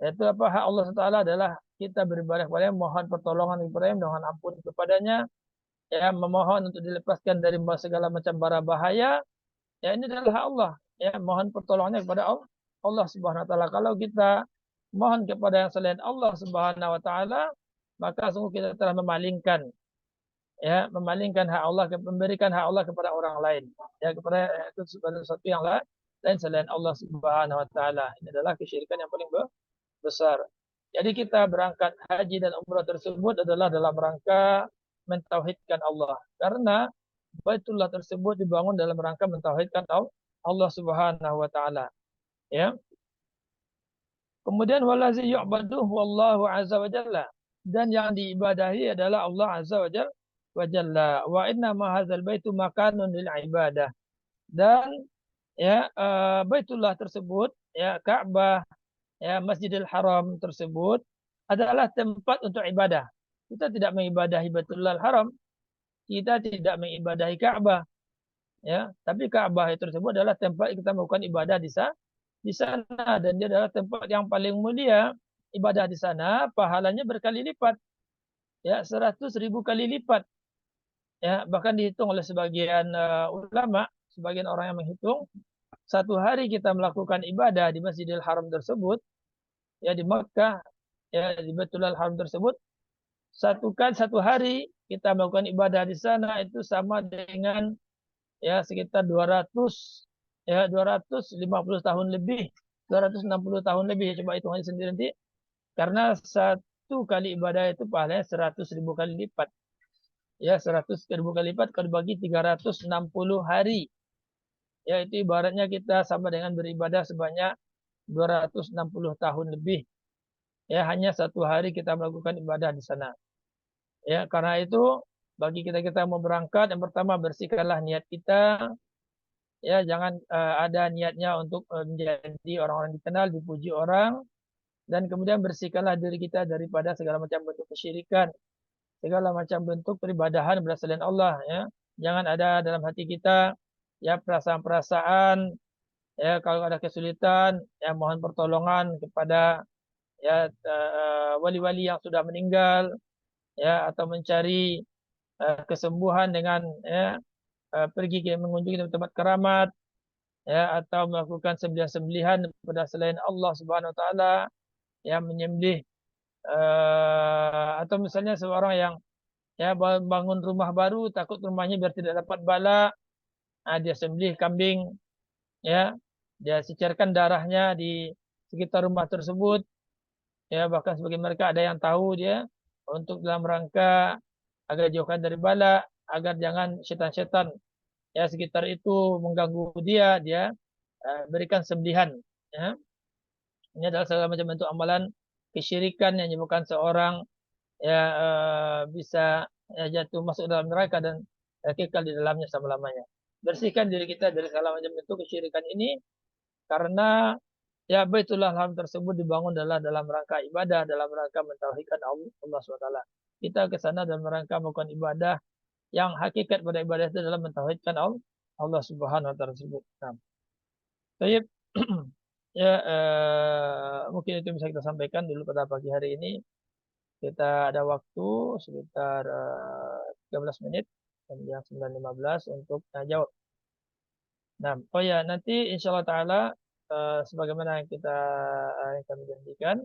Yaitu apa? Hak Allah Taala adalah kita beribadah kepadanya, mohon pertolongan kepadanya, mohon ampun kepadanya, ya, memohon untuk dilepaskan dari segala macam bara bahaya. Ya, ini adalah hak Allah, ya, mohon pertolongannya kepada Allah Subhanahu wa taala. Kalau kita mohon kepada yang selain Allah Subhanahu wa taala, maka sungguh kita telah memalingkan, ya, memalingkan hak Allah, memberikan hak Allah kepada orang lain, ya, kepada itu sesuatu yang lain selain Allah Subhanahu wa taala. Ini adalah kesyirikan yang paling besar. Jadi kita berangkat haji dan umrah tersebut adalah dalam rangka mentauhidkan Allah. Karena Baitullah tersebut dibangun dalam rangka mentauhidkan Allah Subhanahu wa taala, ya. Kemudian walazi yu'badu wallahu azza wa jalla, dan yang diibadahi adalah Allah azza wa jalla, wa jalla wa inna ma hadzal baitu makanun lil ibadah. Dan ya Baitullah tersebut, ya Ka'bah, ya Masjidil Haram tersebut adalah tempat untuk ibadah. Kita tidak mengibadahi Baitullah Haram, kita tidak mengibadahi Ka'bah, ya. Tapi Ka'bah itu tersebut adalah tempat kita melakukan ibadah di sana, dan dia adalah tempat yang paling mulia. Ibadah di sana pahalanya berkali lipat, ya 100.000 kali lipat, ya. Bahkan dihitung oleh sebagian ulama, sebagian orang yang menghitung, satu hari kita melakukan ibadah di Masjidil Haram tersebut, ya di Makkah, ya di Baitullah Haram tersebut, satu hari kita melakukan ibadah di sana itu sama dengan ya sekitar 200, ya 250 tahun lebih, 260 tahun lebih. Coba hitung aja sendiri nanti, karena satu kali ibadah itu pahalanya 100.000 kali lipat, ya 100.000 kali lipat kalau dibagi 360 hari, ya itu ibaratnya kita sama dengan beribadah sebanyak 260 tahun lebih, ya hanya satu hari kita melakukan ibadah di sana. Ya, karena itu bagi kita mau berangkat, yang pertama bersihkanlah niat kita. Ya, jangan ada niatnya untuk menjadi orang-orang dikenal, dipuji orang, dan kemudian bersihkanlah diri kita daripada segala macam bentuk kesyirikan, segala macam bentuk peribadahan berasal dari Allah. Ya, jangan ada dalam hati kita ya perasaan-perasaan, ya kalau ada kesulitan, ya mohon pertolongan kepada ya wali-wali yang sudah meninggal, ya atau mencari kesembuhan dengan ya pergi ke mengunjungi tempat keramat, ya atau melakukan sembelihan-sembelihan kepada selain Allah Subhanahu wa taala, ya menyembelih atau misalnya seorang yang ya bangun rumah baru takut rumahnya biar tidak dapat bala, dia sembelih kambing, ya dia sicarkan darahnya di sekitar rumah tersebut, ya bahkan sebagian mereka ada yang tahu dia untuk dalam rangka agar jauhkan dari bala, agar jangan setan-setan ya sekitar itu mengganggu dia, berikan sembelihan, ya. Ini adalah segala macam bentuk amalan kesyirikan yang menyebabkan seorang ya bisa ya, jatuh masuk dalam neraka dan kekal di dalamnya selama-lamanya. Bersihkan diri kita dari segala macam bentuk kesyirikan ini, karena ya Baitullah Haram tersebut dibangun adalah dalam rangka ibadah, dalam rangka mentauhidkan Allah SWT. Kita ke sana dalam rangka melakukan ibadah, yang hakikat pada ibadah itu adalah mentauhidkan Allah Subhanahu wa taala tersebut. Nah, baik. Ya, mungkin itu bisa kita sampaikan dulu pada pagi hari ini. Kita ada waktu sekitar 13 menit dan jam 9.15 untuk jawab. Nah, oh ya, nanti insya Allah Ta'ala sebagaimana yang yang kami janjikan,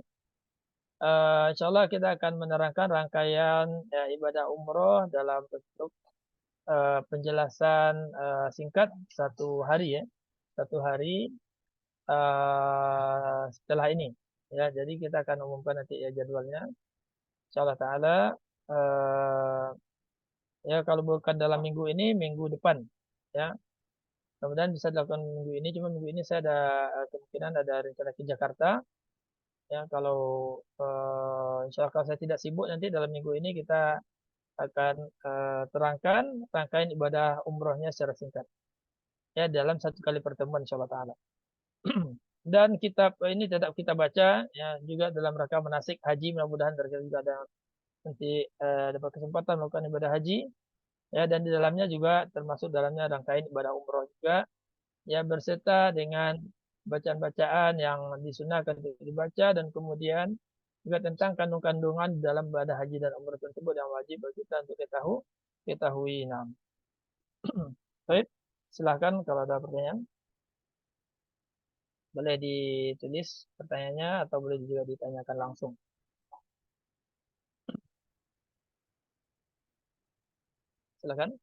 insya Allah kita akan menerangkan rangkaian ya, ibadah umroh dalam bentuk penjelasan singkat satu hari, ya, satu hari setelah ini, ya. Jadi kita akan umumkan nanti ya jadwalnya, insyaallah taala. eh, ya kalau bukan dalam minggu ini, minggu depan, ya. Kemudian bisa dilakukan minggu ini, cuma minggu ini saya ada kemungkinan ada rencana ke Jakarta, ya. Kalau insya Allah kalau saya tidak sibuk, nanti dalam minggu ini kita akan terangkan rangkaian ibadah umrohnya secara singkat, ya dalam satu kali pertemuan insya Allah taala. Dan kitab ini tetap kita baca, ya juga dalam rangka manasik haji. Mudah-mudahan kita juga ada nanti dapat kesempatan melakukan ibadah haji, ya, dan di dalamnya juga termasuk dalamnya rangkaian ibadah umroh juga, ya berserta dengan bacaan-bacaan yang disunahkan untuk dibaca, dan kemudian juga tentang kandung-kandungan dalam ibadah haji dan umroh tersebut yang wajib bagi kita untuk ketahui. Nah, baik, silahkan kalau ada pertanyaan. Boleh ditulis pertanyaannya atau boleh juga ditanyakan langsung. Silakan.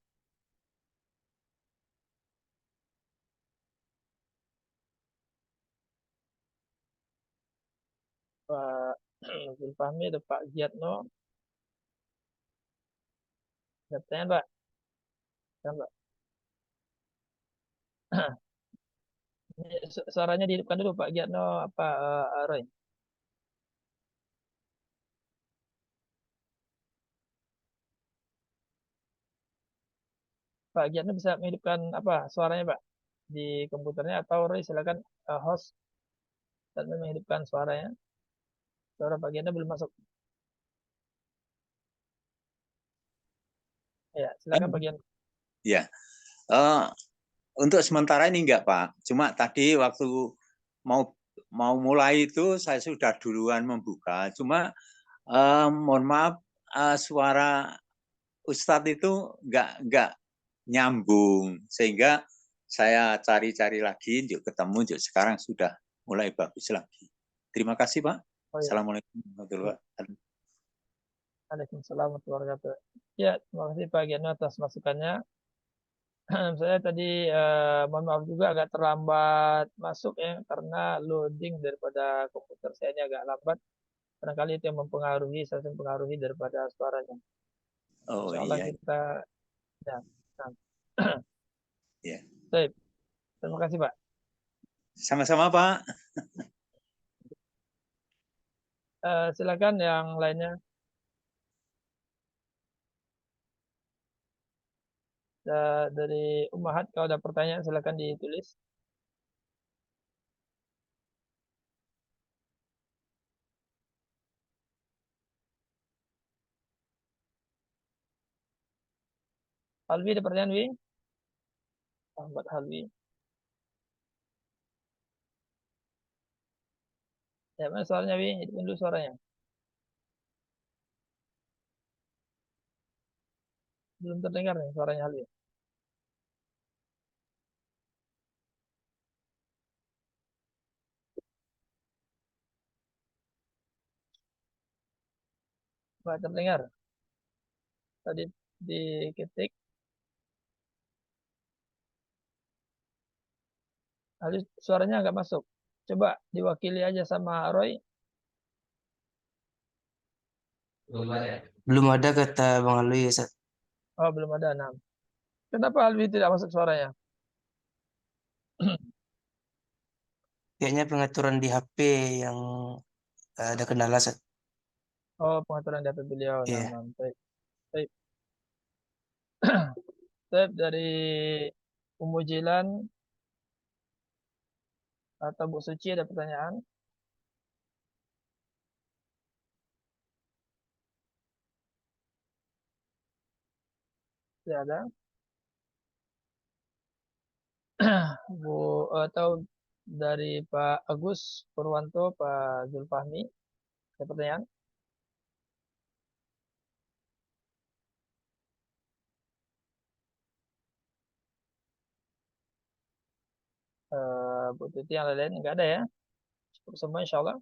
Pak Zulfahmi atau Pak Giatno. Ada pertanyaan, Pak? Silakan, Pak. Ini suaranya dihidupkan dulu, Pak Giatno apa Roy? Pak Giatno bisa menghidupkan apa suaranya Pak di komputernya, atau Roy silakan host dan menghidupkan suaranya. Suara Pak Giatno belum masuk. Ya, silakan Pak Giatno. Ya, untuk sementara ini enggak Pak. Cuma tadi waktu mau mulai itu saya sudah duluan membuka. Cuma mohon maaf, suara Ustadz itu enggak nyambung, sehingga saya cari-cari lagi, yuk ketemu, yuk sekarang sudah mulai bagus lagi. Terima kasih Pak. Oh ya. Assalamualaikum warahmatullahi wabarakatuh. Waalaikumsalam warahmatullahi wabarakatuh. Ya, terima kasih Pak Giatno atas masukannya. Saya tadi mohon maaf juga agak terlambat masuk ya, karena loading daripada komputer saya ini agak lambat. Barangkali itu yang mempengaruhi, saya mempengaruhi daripada suaranya. Oh Insya Allah iya. kita ya. Nah. Ya. Baik. Terima kasih Pak. Sama-sama Pak. Silakan yang lainnya. Dari Ummahat, kalau ada pertanyaan silakan ditulis. Halwi, ada pertanyaan Wi? Ahmad Halwi. Ya, mana suaranya Wi? Hidupin dulu suaranya. Belum terdengar nih suaranya Halwi. Nggak terdengar. Tadi diketik. Halwi suaranya nggak masuk. Coba diwakili aja sama Roy. Belum ada kata Bang Alwi ya, Ustaz. Oh, belum ada. Nah, kenapa Halwi tidak masuk suaranya? Kayaknya pengaturan di HP yang ada kendala, Ustaz. Oh, pengaturan data beliau. Nah, Iya. nah, baik. Baik. Baik, dari Umu Jilan atau Bu Suci ada pertanyaan? Tidak ada. Bu atau dari Pak Agus Purwanto, Pak Zulfahmi, ada pertanyaan? Bu Tuti yang lain nggak ada ya? Cukup semua insya Allah.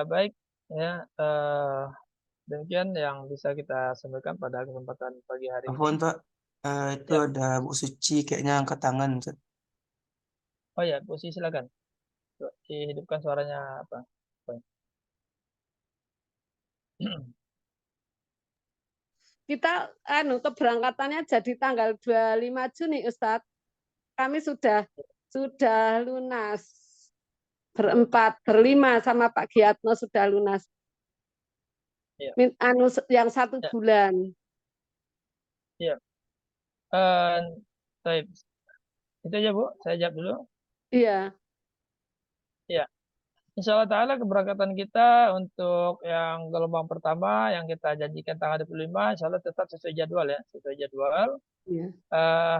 Baik, ya. Demikian yang bisa kita sampaikan pada kesempatan pagi hari ini. Afwan, Pak. Itu Ya. ada Bu Suci kayaknya angkat tangan, Ustaz. Oh ya, Bu Suci silakan. Coba dihidupkan suaranya apa? Kita keberangkatannya jadi tanggal 25 Juni, Ustadz. Kami sudah lunas. Berlima sama Pak Giatno sudah lunas. Ya. Yang 1 bulan. Iya. Baik. Itu aja Bu, saya jawab dulu. Iya. Ya. Insya Allah Ta'ala keberangkatan kita untuk yang gelombang pertama yang kita janjikan tanggal 25, insya Allah tetap sesuai jadwal ya, sesuai jadwal. Iya.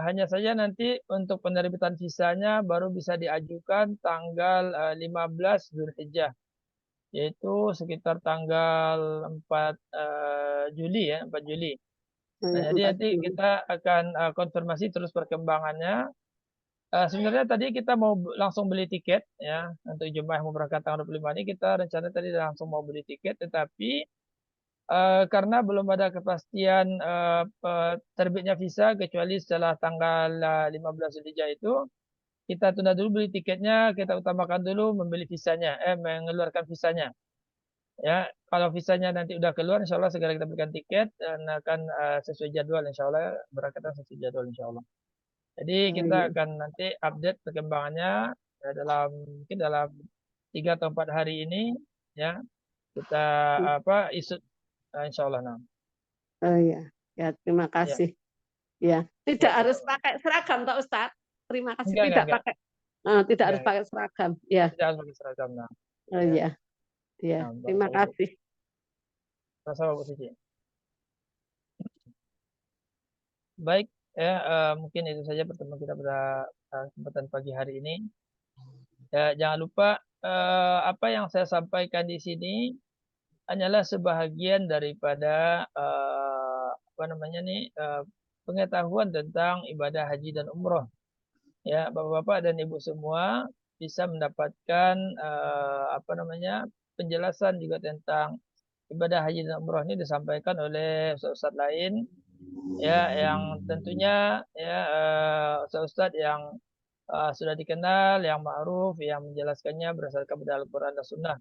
Hanya saja nanti untuk penerbitan visanya baru bisa diajukan tanggal 15 Zulhijjah, yaitu sekitar tanggal 4 Juli ya, 4 Juli. Nah, jadi nanti kita akan konfirmasi terus perkembangannya. Sebenarnya tadi kita mau langsung beli tiket ya untuk jemaah yang mau berangkat tanggal 25 ini, kita rencana tadi langsung mau beli tiket, tetapi karena belum ada kepastian terbitnya visa kecuali setelah tanggal 15 Zulhijjah itu, kita tunda dulu beli tiketnya, kita utamakan dulu membeli visanya, mengeluarkan visanya. Ya, kalau visanya nanti udah keluar, insya Allah segera kita berikan tiket dan akan sesuai jadwal, insya Allah berangkatnya sesuai jadwal, insya Allah. Jadi kita akan nanti update perkembangannya ya, mungkin dalam 3 atau 4 hari ini ya, kita insya Allah. Nah. Oh iya, ya terima kasih. Ya, tidak Ya, harus pakai seragam, Pak Ustadz. Terima kasih. enggak, Tidak enggak. pakai, tidak harus Enggak, pakai seragam. Ya, tidak harus pakai seragam. Nah, oh ya. ya, ya. Nah, Terima barakallahu fiik. kasih. Sama-sama Bu Suci. Baik, ya mungkin itu saja pertemuan kita pada kesempatan pagi hari ini. Ya, jangan lupa apa yang saya sampaikan di sini hanyalah sebahagian daripada apa namanya nih pengetahuan tentang ibadah haji dan umroh. Ya, Bapak-bapak dan Ibu semua bisa mendapatkan apa namanya penjelasan juga tentang ibadah haji dan umroh ini disampaikan oleh ustaz lain, ya, yang tentunya ya ustaz yang sudah dikenal, yang ma'ruf, yang menjelaskannya berdasarkan pada Al-Quran dan Sunnah.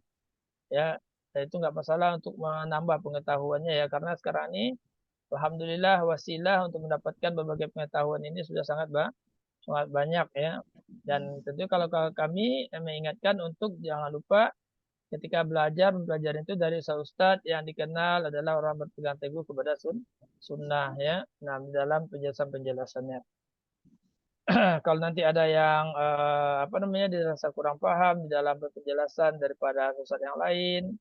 Ya, dan itu nggak masalah untuk menambah pengetahuannya ya, karena sekarang ini alhamdulillah wasilah untuk mendapatkan berbagai pengetahuan ini sudah sangat banyak ya. Dan tentu kalau kami mengingatkan untuk jangan lupa ketika mempelajari itu dari ustaz yang dikenal adalah orang berpegang teguh kepada sunnah ya. Nah, dalam penjelasan-penjelasannya. Kalau nanti ada yang apa namanya dirasa kurang paham di dalam penjelasan daripada ustaz yang lain,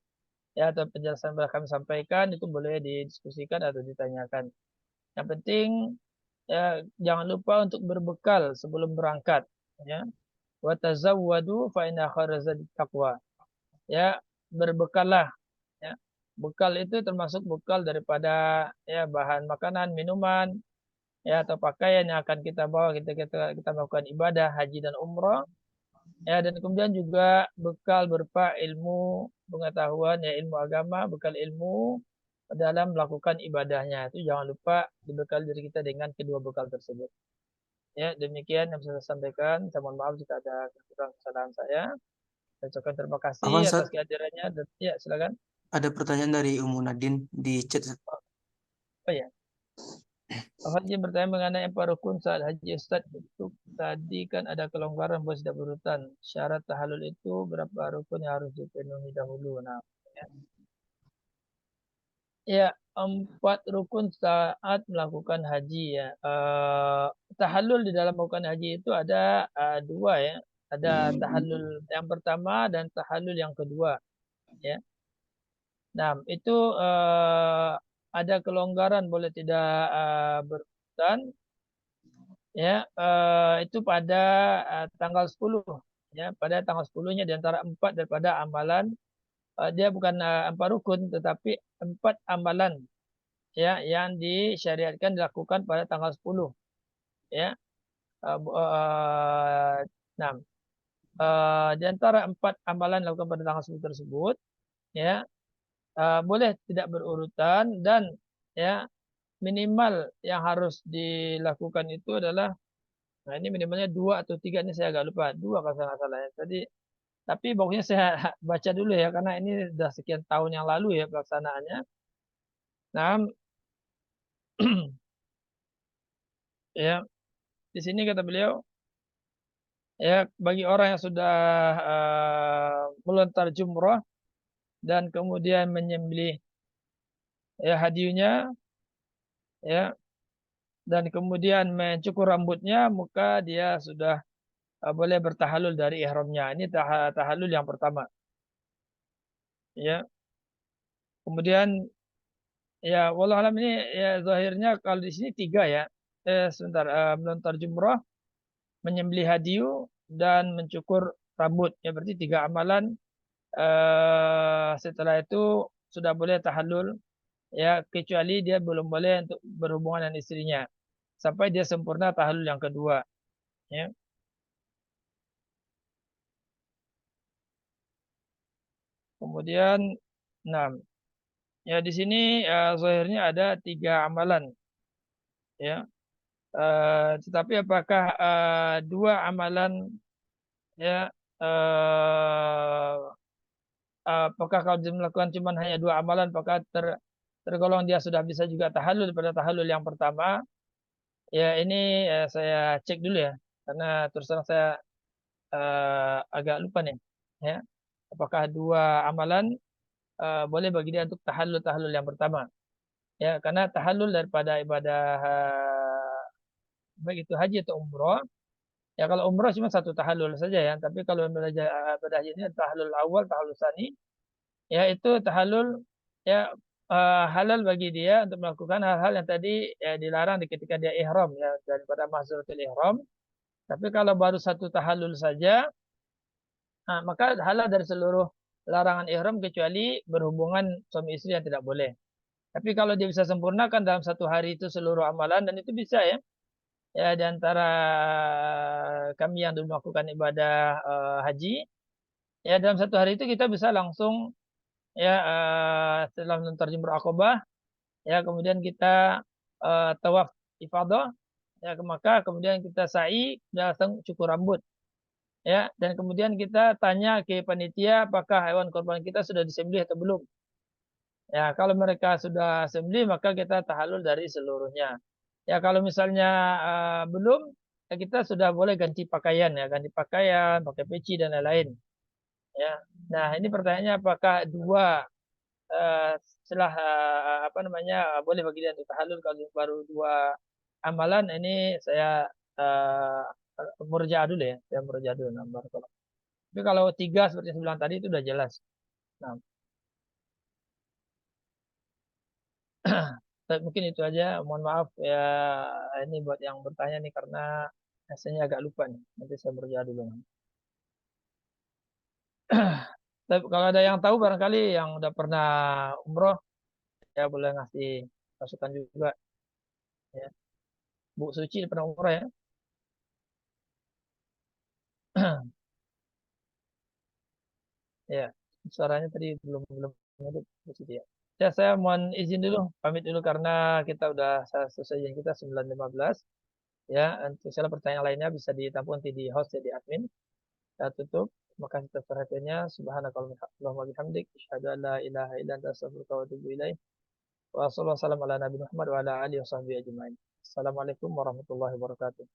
ya, atau penjelasan yang kami sampaikan, itu boleh didiskusikan atau ditanyakan. Yang penting ya jangan lupa untuk berbekal sebelum berangkat, ya. Wa tazawwadu fa inna khairaz zadi taqwa. Ya, berbekallah, ya. Bekal itu termasuk bekal daripada ya bahan makanan, minuman, ya, atau pakaian yang akan kita bawa kita melakukan ibadah haji dan umrah. Ya, dan kemudian juga bekal berupa ilmu pengetahuan, ya, ilmu agama, bekal ilmu dalam melakukan ibadahnya. Itu jangan lupa dibekali diri kita dengan kedua bekal tersebut. Ya, demikian yang bisa saya sampaikan. Saya mohon maaf jika ada kekurangan kesalahan saya. Saya ucapkan terima kasih Afwan, Ustaz, atas kehadirannya. Ya, silakan. ada pertanyaan dari Umu Nadine di chat. Oh ya. Haji bertanya mengenai apa rukun saat haji Ustaz. Itu tadi kan ada kelonggaran bos tidak berurutan. Syarat tahallul itu berapa rukun yang harus dipenuhi dahulu. Nah, ya 4 rukun saat melakukan haji ya. Tahallul di dalam melakukan haji itu ada 2 ya. Ada tahallul yang pertama dan tahallul yang kedua ya. Nah, itu ada kelonggaran boleh tidak berurutan ya, itu pada tanggal 10 ya, pada tanggal 10-nya di antara 4 daripada amalan, dia bukan 4 rukun tetapi 4 amalan ya yang disyariatkan dilakukan pada tanggal 10 ya. Nah, di antara 4 amalan dilakukan pada tanggal 10 tersebut ya, boleh tidak berurutan dan ya minimal yang harus dilakukan itu adalah, nah ini minimalnya 2 atau 3, ini saya agak lupa, 2 kalau saya nggak salah ya. Tapi pokoknya saya baca dulu ya karena ini sudah sekian tahun yang lalu ya pelaksanaannya. Nah, ya di sini kata beliau ya bagi orang yang sudah melontar jumrah dan kemudian menyembelih ya hadiunya ya, dan kemudian mencukur rambutnya, maka dia sudah boleh bertahalul dari ihramnya. Ini tahalul yang pertama. Ya. Kemudian ya wallahu alam ini ya zahirnya kalau di sini 3 ya. Sebentar, melontar jumrah, menyembelih hadiu dan mencukur rambut. Ya berarti 3 amalan. Setelah itu sudah boleh tahallul ya, kecuali dia belum boleh untuk berhubungan dengan istrinya sampai dia sempurna tahallul yang kedua ya. Kemudian 6 ya, di sini zahirnya ada 3 amalan ya. Tetapi apakah 2 amalan ya, apakah kalau dia melakukan cuma hanya 2 amalan, apakah tergolong dia sudah bisa juga tahallul pada tahallul yang pertama? Ya ini saya cek dulu ya, karena terus terang saya agak lupa nih ya. Apakah 2 amalan boleh bagi dia untuk tahallul yang pertama? Ya, karena tahallul daripada ibadah baik itu haji atau umroh. Ya kalau umroh cuma satu tahallul saja ya, tapi kalau ibadah haji ini tahallul awal, tahallul tsani, ya itu tahallul ya halal bagi dia untuk melakukan hal-hal yang tadi ya dilarang ketika dia ihram ya daripada mahdzuratul ihram. Tapi kalau baru satu tahallul saja, maka halal dari seluruh larangan ihram kecuali berhubungan suami istri yang tidak boleh. Tapi kalau dia bisa sempurnakan dalam satu hari itu seluruh amalan dan itu bisa ya. Ya di antara kami yang dulu melakukan ibadah haji, ya dalam satu hari itu kita bisa langsung ya setelah menonton Jumrah Aqabah, ya kemudian kita tawaf ifadah, ya maka kemudian kita sa'i, langsung cukur rambut. Ya, dan kemudian kita tanya ke panitia apakah hewan korban kita sudah disembelih atau belum. Ya, kalau mereka sudah sembelih maka kita tahallul dari seluruhnya. Ya, kalau misalnya belum, ya kita sudah boleh ganti pakaian ya, ganti pakaian, pakai peci dan lain-lain. Ya. Nah, ini pertanyaannya apakah dua setelah apa namanya boleh bagi dia untuk tahallul kalau baru dua amalan ini saya murja dulu ya, saya murja dulu nomor. Tapi kalau tiga seperti yang saya bilang tadi itu udah jelas. Nah, mungkin itu aja. Mohon maaf ya ini buat yang bertanya nih karena rasanya agak lupa nih. Nanti saya berjaya dulu. Tapi kalau ada yang tahu barangkali yang udah pernah umroh ya boleh ngasih masukan juga ya. Bu Suci pernah umroh ya? Ya, suaranya tadi belum belum nyebut Bu Suci ya. Ya, saya mohon izin dulu, pamit dulu karena kita udah selesai yang kita 9.15. Ya, untuk segala pertanyaan lainnya bisa ditampung nanti di host ya, di admin. Saya tutup. Terima kasih atas perhatiannya. Subhanakallahumma bihamdik. Asyhadu an la ilaha illa anta astaghfiruka wa atubu ilaik. Wa sallallahu ala Nabi Muhammad wa ala alihi wa sahbihi ajma'in. Assalamualaikum warahmatullahi wabarakatuh.